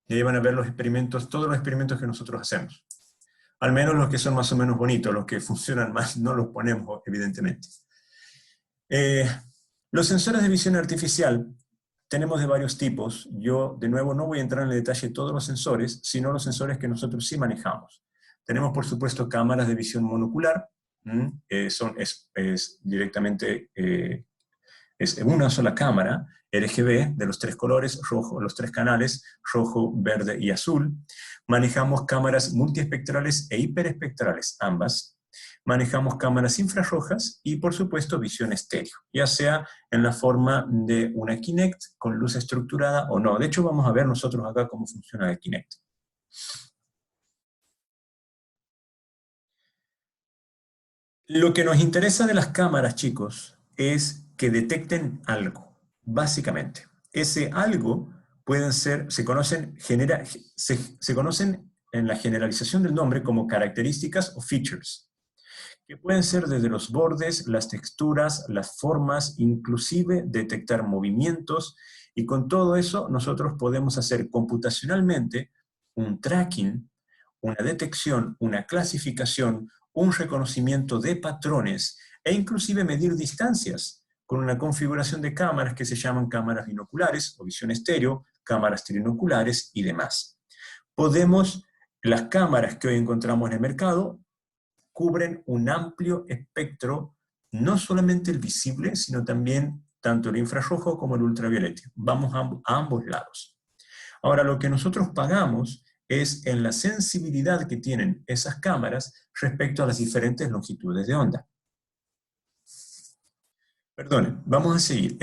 Y ahí van a ver los experimentos, todos los experimentos que nosotros hacemos. Al menos los que son más o menos bonitos, los que funcionan más no los ponemos, evidentemente. Los sensores de visión artificial tenemos de varios tipos. Yo, de nuevo, no voy a entrar en el detalle de todos los sensores, sino los sensores que nosotros sí manejamos. Tenemos, por supuesto, cámaras de visión monocular. Es directamente es una sola cámara, RGB, de los 3 colores, rojo, los 3 canales, rojo, verde y azul. Manejamos cámaras multiespectrales e hiperespectrales, ambas. Manejamos cámaras infrarrojas y, por supuesto, visión estéreo, ya sea en la forma de una Kinect con luz estructurada o no. De hecho, vamos a ver nosotros acá cómo funciona el Kinect. Lo que nos interesa de las cámaras, chicos, es que detecten algo, básicamente. Ese algo pueden ser, se conocen en la generalización del nombre como características o features. que pueden ser desde los bordes, las texturas, las formas, inclusive detectar movimientos, y con todo eso nosotros podemos hacer computacionalmente un tracking, una detección, una clasificación, un reconocimiento de patrones, e inclusive medir distancias, con una configuración de cámaras que se llaman cámaras binoculares o visión estéreo, cámaras trinoculares y demás. Las cámaras que hoy encontramos en el mercado cubren un amplio espectro, no solamente el visible, sino también tanto el infrarrojo como el ultravioleta. Vamos a ambos lados. Ahora, lo que nosotros pagamos es en la sensibilidad que tienen esas cámaras respecto a las diferentes longitudes de onda. Perdonen, vamos a seguir.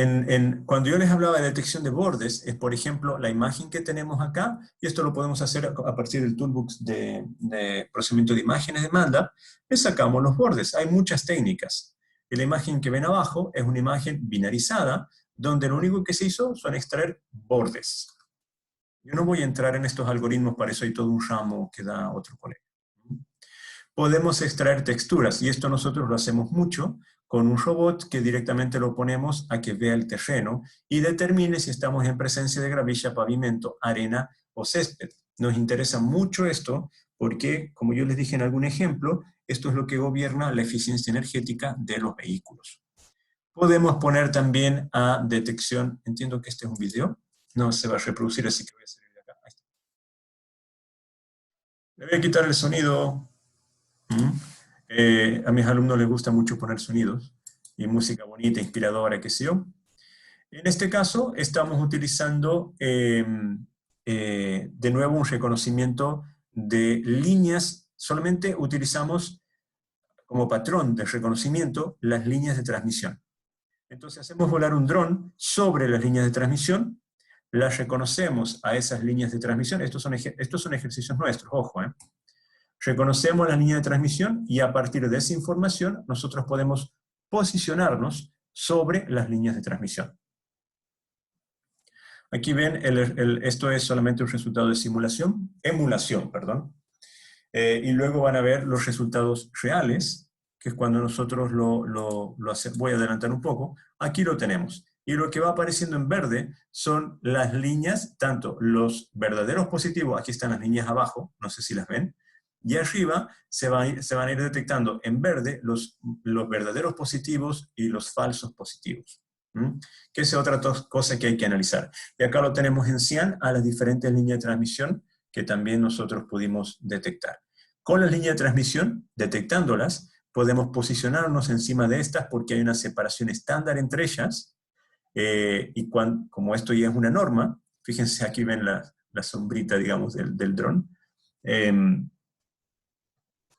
Cuando yo les hablaba de detección de bordes, es por ejemplo la imagen que tenemos acá, y esto lo podemos hacer a partir del toolbox de procesamiento de imágenes de MATLAB, le sacamos los bordes. Hay muchas técnicas. Y la imagen que ven abajo es una imagen binarizada, donde lo único que se hizo son extraer bordes. Yo no voy a entrar en estos algoritmos, para eso hay todo un ramo que da otro colega. Podemos extraer texturas, y esto nosotros lo hacemos mucho, con un robot que directamente lo ponemos a que vea el terreno y determine si estamos en presencia de gravilla, pavimento, arena o césped. Nos interesa mucho esto porque, como yo les dije en algún ejemplo, esto es lo que gobierna la eficiencia energética de los vehículos. Podemos poner también a detección, entiendo que este es un video, no se va a reproducir, así que voy a salir de acá. Ahí está. Le voy a quitar el sonido. A mis alumnos les gusta mucho poner sonidos y música bonita, inspiradora, qué sé yo. En este caso estamos utilizando de nuevo un reconocimiento de líneas. Solamente utilizamos como patrón de reconocimiento las líneas de transmisión. Entonces hacemos volar un dron sobre las líneas de transmisión, las reconocemos a esas líneas de transmisión. Estos son ejercicios nuestros, ojo, Reconocemos la línea de transmisión y a partir de esa información nosotros podemos posicionarnos sobre las líneas de transmisión. Aquí ven, esto es solamente un resultado de emulación, perdón. Y luego van a ver los resultados reales, que es cuando nosotros lo hacemos. Voy a adelantar un poco. Aquí lo tenemos. Y lo que va apareciendo en verde son las líneas, tanto los verdaderos positivos, aquí están las líneas abajo, no sé si las ven, y arriba se van a ir detectando en verde los verdaderos positivos y los falsos positivos. Que esa es otra cosa que hay que analizar. Y acá lo tenemos en cian a las diferentes líneas de transmisión que también nosotros pudimos detectar. Con las líneas de transmisión, detectándolas, podemos posicionarnos encima de estas porque hay una separación estándar entre ellas, y como esto ya es una norma, fíjense aquí ven la sombrita, digamos, del dron.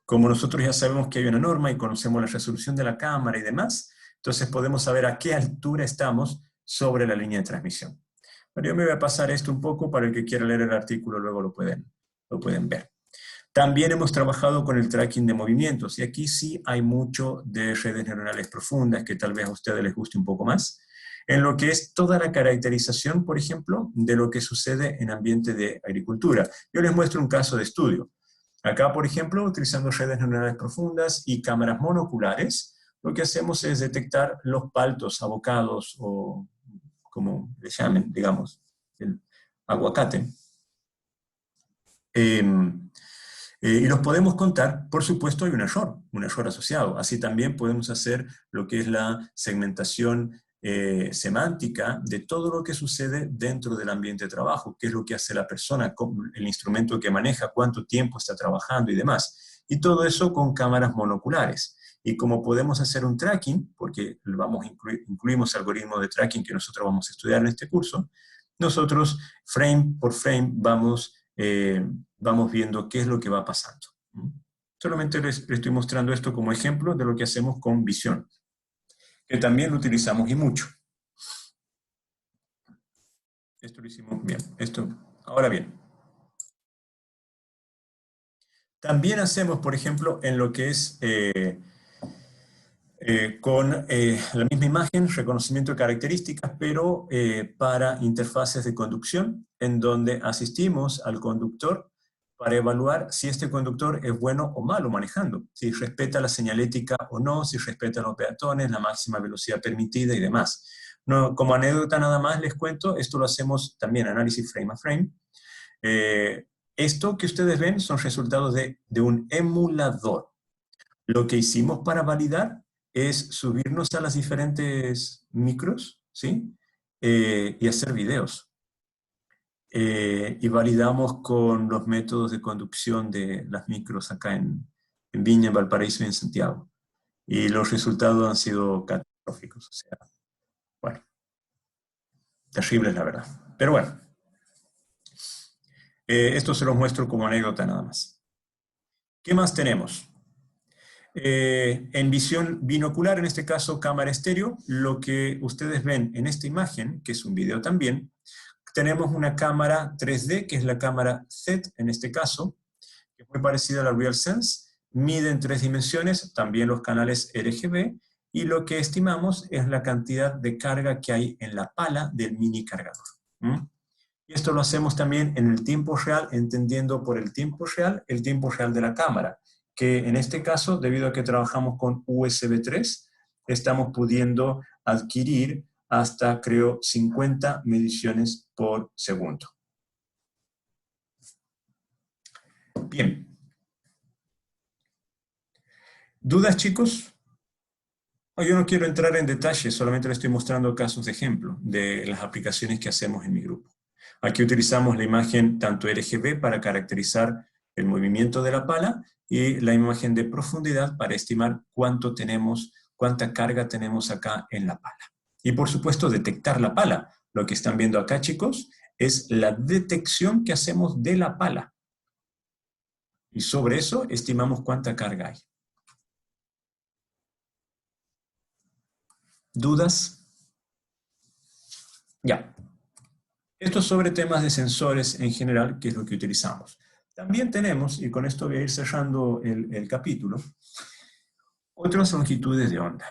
Como nosotros ya sabemos que hay una norma y conocemos la resolución de la cámara y demás, entonces podemos saber a qué altura estamos sobre la línea de transmisión. Pero yo me voy a pasar esto un poco, para el que quiera leer el artículo luego lo pueden ver. También hemos trabajado con el tracking de movimientos, y aquí sí hay mucho de redes neuronales profundas, que tal vez a ustedes les guste un poco más, en lo que es toda la caracterización, por ejemplo, de lo que sucede en ambiente de agricultura. Yo les muestro un caso de estudio. Acá, por ejemplo, utilizando redes neuronales profundas y cámaras monoculares, lo que hacemos es detectar los paltos, abocados, o como le llamen, digamos, el aguacate. Y los podemos contar. Por supuesto hay un error asociado. Así también podemos hacer lo que es la segmentación semántica de todo lo que sucede dentro del ambiente de trabajo, qué es lo que hace la persona, el instrumento que maneja, cuánto tiempo está trabajando y demás. Y todo eso con cámaras monoculares. Y como podemos hacer un tracking, porque incluimos algoritmos de tracking que nosotros vamos a estudiar en este curso, nosotros frame por frame vamos viendo qué es lo que va pasando. Solamente les estoy mostrando esto como ejemplo de lo que hacemos con visión, que también lo utilizamos y mucho. Esto lo hicimos bien. Ahora bien. También hacemos, por ejemplo, en lo que es con la misma imagen, reconocimiento de características, pero para interfaces de conducción, en donde asistimos al conductor para evaluar si este conductor es bueno o malo manejando, si respeta la señalética o no, si respeta los peatones, la máxima velocidad permitida y demás. No, como anécdota nada más les cuento, esto lo hacemos también, análisis frame a frame. Esto que ustedes ven son resultados de un emulador. Lo que hicimos para validar es subirnos a las diferentes micros, ¿sí? Y hacer videos. Y validamos con los métodos de conducción de las micros acá en Viña, en Valparaíso y en Santiago. Y los resultados han sido catastróficos. O sea, bueno, terribles la verdad. Pero bueno, esto se los muestro como anécdota nada más. ¿Qué más tenemos? En visión binocular, en este caso cámara estéreo, lo que ustedes ven en esta imagen, que es un video también, tenemos una cámara 3D, que es la cámara Z en este caso, que es muy parecida a la RealSense, mide en 3 dimensiones, también los canales RGB, y lo que estimamos es la cantidad de carga que hay en la pala del mini cargador. Y esto lo hacemos también en el tiempo real, entendiendo por el tiempo real de la cámara, que en este caso, debido a que trabajamos con USB 3, estamos pudiendo adquirir hasta, creo, 50 mediciones por segundo. Bien. ¿Dudas, chicos? Yo no quiero entrar en detalle, solamente les estoy mostrando casos de ejemplo de las aplicaciones que hacemos en mi grupo. Aquí utilizamos la imagen tanto RGB para caracterizar el movimiento de la pala y la imagen de profundidad para estimar cuánta carga tenemos acá en la pala. Y por supuesto detectar la pala. Lo que están viendo acá, chicos, es la detección que hacemos de la pala. Y sobre eso estimamos cuánta carga hay. ¿Dudas? Ya. Esto es sobre temas de sensores en general, que es lo que utilizamos. También tenemos, y con esto voy a ir cerrando el capítulo, otras longitudes de onda.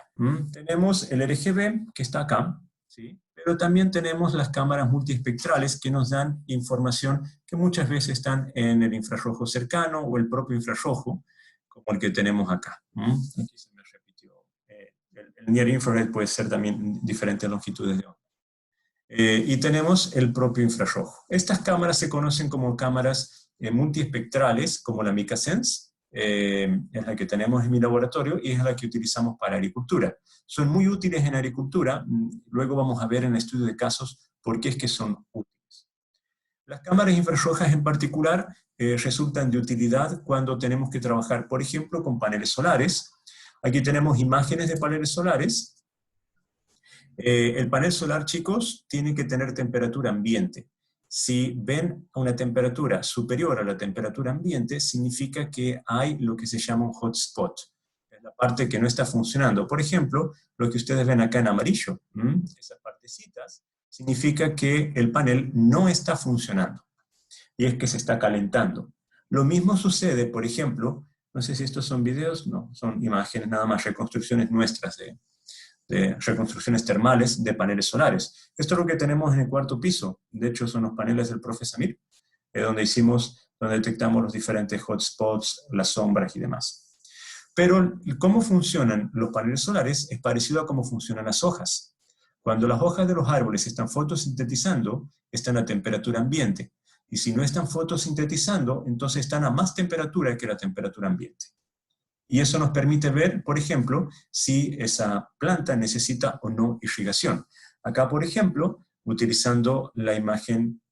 Tenemos el RGB, que está acá, ¿sí? Pero también tenemos las cámaras multiespectrales que nos dan información que muchas veces están en el infrarrojo cercano o el propio infrarrojo, como el que tenemos acá. Aquí se me repitió. El Near Infrared puede ser también diferentes longitudes de onda. Y tenemos el propio infrarrojo. Estas cámaras se conocen como cámaras multiespectrales, como la MicaSense, es la que tenemos en mi laboratorio y es la que utilizamos para agricultura. Son muy útiles en agricultura, luego vamos a ver en el estudio de casos por qué es que son útiles. Las cámaras infrarrojas en particular resultan de utilidad cuando tenemos que trabajar, por ejemplo, con paneles solares. Aquí tenemos imágenes de paneles solares. El panel solar, chicos, tiene que tener temperatura ambiente. Si ven una temperatura superior a la temperatura ambiente, significa que hay lo que se llama un hotspot. Es la parte que no está funcionando. Por ejemplo, lo que ustedes ven acá en amarillo, esas partecitas, significa que el panel no está funcionando. Y es que se está calentando. Lo mismo sucede, por ejemplo, no sé si estos son videos, no, son imágenes nada más, reconstrucciones nuestras de reconstrucciones termales de paneles solares. Esto es lo que tenemos en el cuarto piso. De hecho, son los paneles del profe Samir, donde detectamos los diferentes hotspots, las sombras y demás. Pero cómo funcionan los paneles solares es parecido a cómo funcionan las hojas. Cuando las hojas de los árboles están fotosintetizando, están a temperatura ambiente. Y si no están fotosintetizando, entonces están a más temperatura que la temperatura ambiente. Y eso nos permite ver, por ejemplo, si esa planta necesita o no irrigación. Acá, por ejemplo, utilizando la imagen,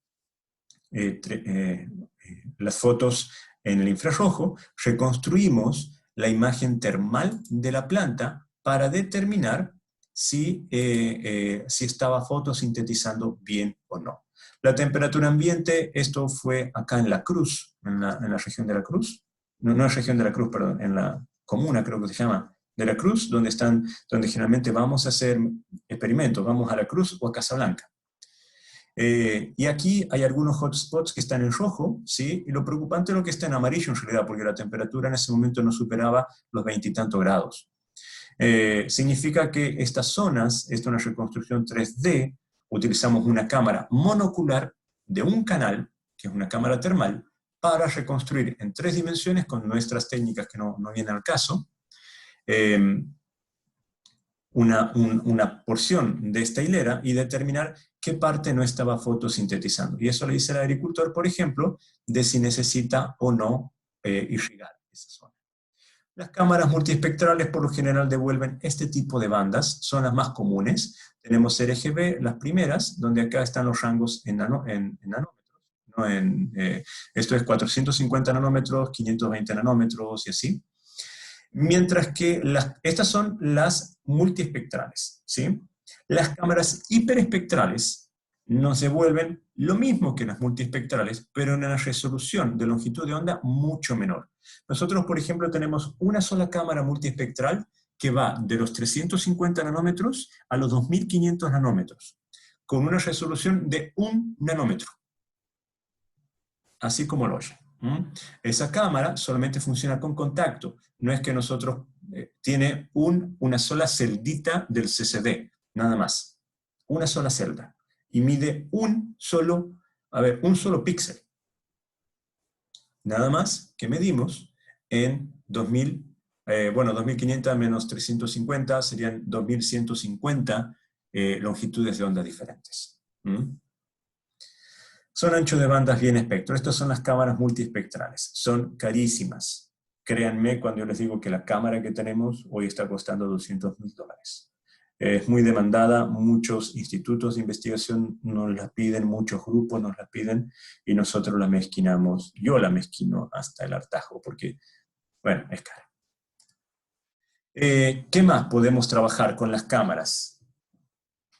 las fotos en el infrarrojo, reconstruimos la imagen termal de la planta para determinar si estaba fotosintetizando bien o no. La temperatura ambiente, esto fue acá en La Cruz, en la región de La Cruz. No en la región de La Cruz, perdón, en la comuna creo que se llama, de La Cruz, donde generalmente vamos a hacer experimentos, vamos a La Cruz o a Casablanca. Y aquí hay algunos hotspots que están en rojo, ¿sí? Y lo preocupante es lo que está en amarillo en realidad, porque la temperatura en ese momento no superaba los 20 y tantos grados. Significa que estas zonas, esto es una reconstrucción 3D, utilizamos una cámara monocular de un canal, que es una cámara termal, para reconstruir en 3 dimensiones con nuestras técnicas que no vienen al caso, una porción de esta hilera y determinar qué parte no estaba fotosintetizando. Y eso le dice al agricultor, por ejemplo, de si necesita o no irrigar esa zona. Las cámaras multiespectrales por lo general devuelven este tipo de bandas, son las más comunes. Tenemos RGB, las primeras, donde acá están los rangos en nanómetros. ¿No? Esto es 450 nanómetros, 520 nanómetros y así. Mientras que estas son las multiespectrales, ¿sí? Las cámaras hiperespectrales nos devuelven lo mismo que las multiespectrales, pero en una resolución de longitud de onda mucho menor. Nosotros, por ejemplo, tenemos una sola cámara multiespectral que va de los 350 nanómetros a los 2500 nanómetros, con una resolución de 1 nanómetro. Así como lo oyen. Esa cámara solamente funciona con contacto. No es que nosotros tiene una sola celdita del CCD, nada más. Una sola celda. Y mide un solo píxel. Nada más que medimos en 2500 menos 350 serían 2150 longitudes de onda diferentes. Son anchos de bandas bien espectro. Estas son las cámaras multiespectrales. Son carísimas. Créanme cuando yo les digo que la cámara que tenemos hoy está costando $200.000. Es muy demandada, muchos institutos de investigación nos la piden, muchos grupos nos la piden, y nosotros la mezquinamos. Yo la mezquino hasta el hartazgo, porque, bueno, es cara. ¿Qué más podemos trabajar con las cámaras?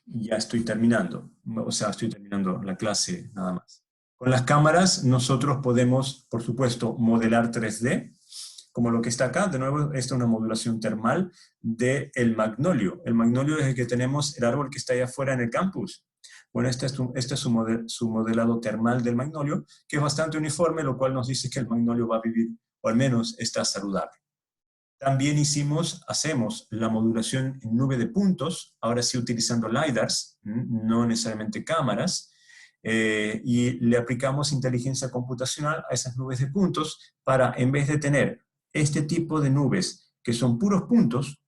Ya estoy terminando, o sea, estoy terminando la clase nada más. Con las cámaras nosotros podemos, por supuesto, modelar 3D, como lo que está acá. De nuevo, esta es una modulación termal del magnolio. El magnolio es el que tenemos, el árbol que está allá afuera en el campus. Bueno, este es su modelado termal del magnolio, que es bastante uniforme, lo cual nos dice que el magnolio va a vivir, o al menos está saludable. También hacemos la modulación en nube de puntos, ahora sí utilizando LiDARs, no necesariamente cámaras, y le aplicamos inteligencia computacional a esas nubes de puntos para, en vez de tener este tipo de nubes que son puros puntos,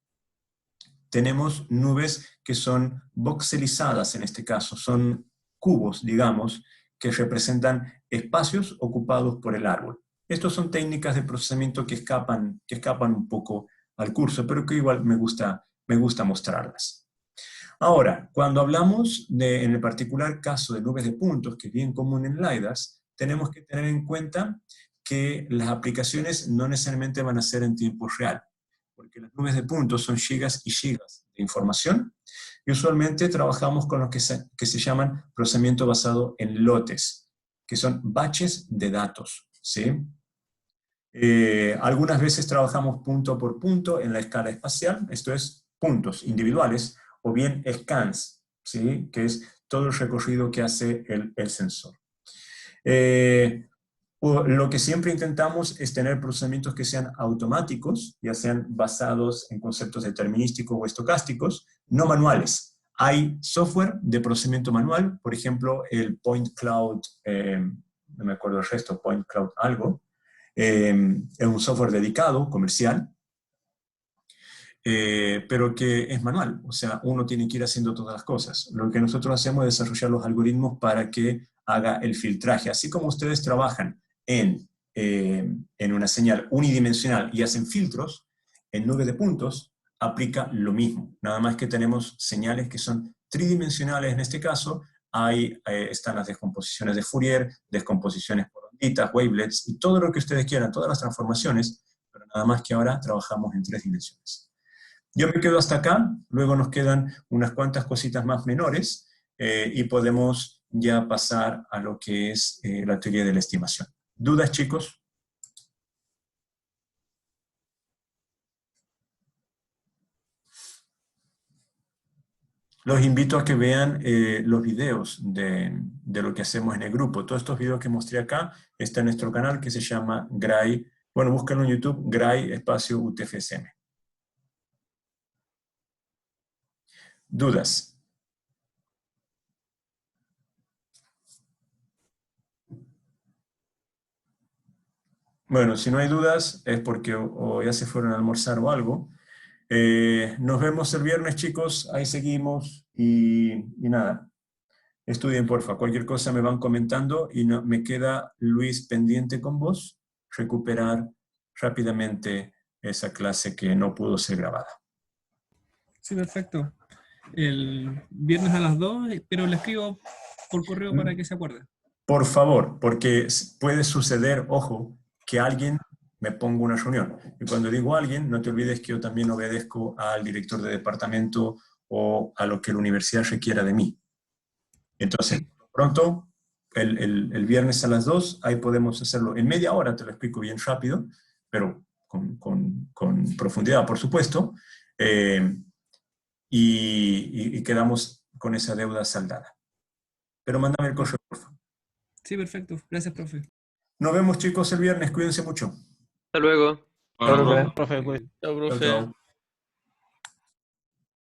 tenemos nubes que son voxelizadas en este caso, son cubos, digamos, que representan espacios ocupados por el árbol. Estas son técnicas de procesamiento que escapan un poco al curso, pero que igual me gusta mostrarlas. Ahora, cuando hablamos en el particular caso de nubes de puntos, que es bien común en LiDARs, tenemos que tener en cuenta que las aplicaciones no necesariamente van a ser en tiempo real, porque las nubes de puntos son gigas y gigas de información, y usualmente trabajamos con lo que se llaman procesamiento basado en lotes, que son batches de datos, ¿sí? Algunas veces trabajamos punto por punto en la escala espacial, esto es puntos individuales, o bien scans, ¿sí? Que es todo el recorrido que hace el sensor. Lo que siempre intentamos es tener procesamientos que sean automáticos, ya sean basados en conceptos determinísticos o estocásticos, no manuales. Hay software de procesamiento manual, por ejemplo, el Point Cloud, no me acuerdo el resto, Point Cloud algo, es un software dedicado, comercial, pero que es manual, o sea, uno tiene que ir haciendo todas las cosas. Lo que nosotros hacemos es desarrollar los algoritmos para que haga el filtraje. Así como ustedes trabajan en una señal unidimensional y hacen filtros, en nube de puntos aplica lo mismo, nada más que tenemos señales que son tridimensionales en este caso. Están las descomposiciones de Fourier, descomposiciones por onditas, wavelets, y todo lo que ustedes quieran, todas las transformaciones, pero nada más que ahora trabajamos en 3 dimensiones. Yo me quedo hasta acá, luego nos quedan unas cuantas cositas más menores, y podemos ya pasar a lo que es la teoría de la estimación. ¿Dudas, chicos? Los invito a que vean los videos de lo que hacemos en el grupo. Todos estos videos que mostré acá están en nuestro canal que se llama GRAI. Bueno, búsquenlo en YouTube, GRAI espacio UTFSM. ¿Dudas? Bueno, si no hay dudas es porque o ya se fueron a almorzar o algo. Nos vemos el viernes, chicos. Ahí seguimos y nada. Estudien, porfa. Cualquier cosa me van comentando y no, me queda, Luis, pendiente con vos, recuperar rápidamente esa clase que no pudo ser grabada. Sí, perfecto. El viernes a las 2, pero le escribo por correo para que se acuerde. Por favor, porque puede suceder, ojo, que alguien me ponga una reunión. Y cuando digo alguien, no te olvides que yo también obedezco al director de departamento o a lo que la universidad requiera de mí. Entonces, pronto, el viernes a las 2, ahí podemos hacerlo. En media hora te lo explico bien rápido, pero con profundidad, por supuesto. Y quedamos con esa deuda saldada. Pero mándame el correo, por favor. Sí, perfecto. Gracias, profe. Nos vemos, chicos, el viernes. Cuídense mucho. Hasta luego. Bueno, Profe, profe. profe, Chao, Chao, profe. chao.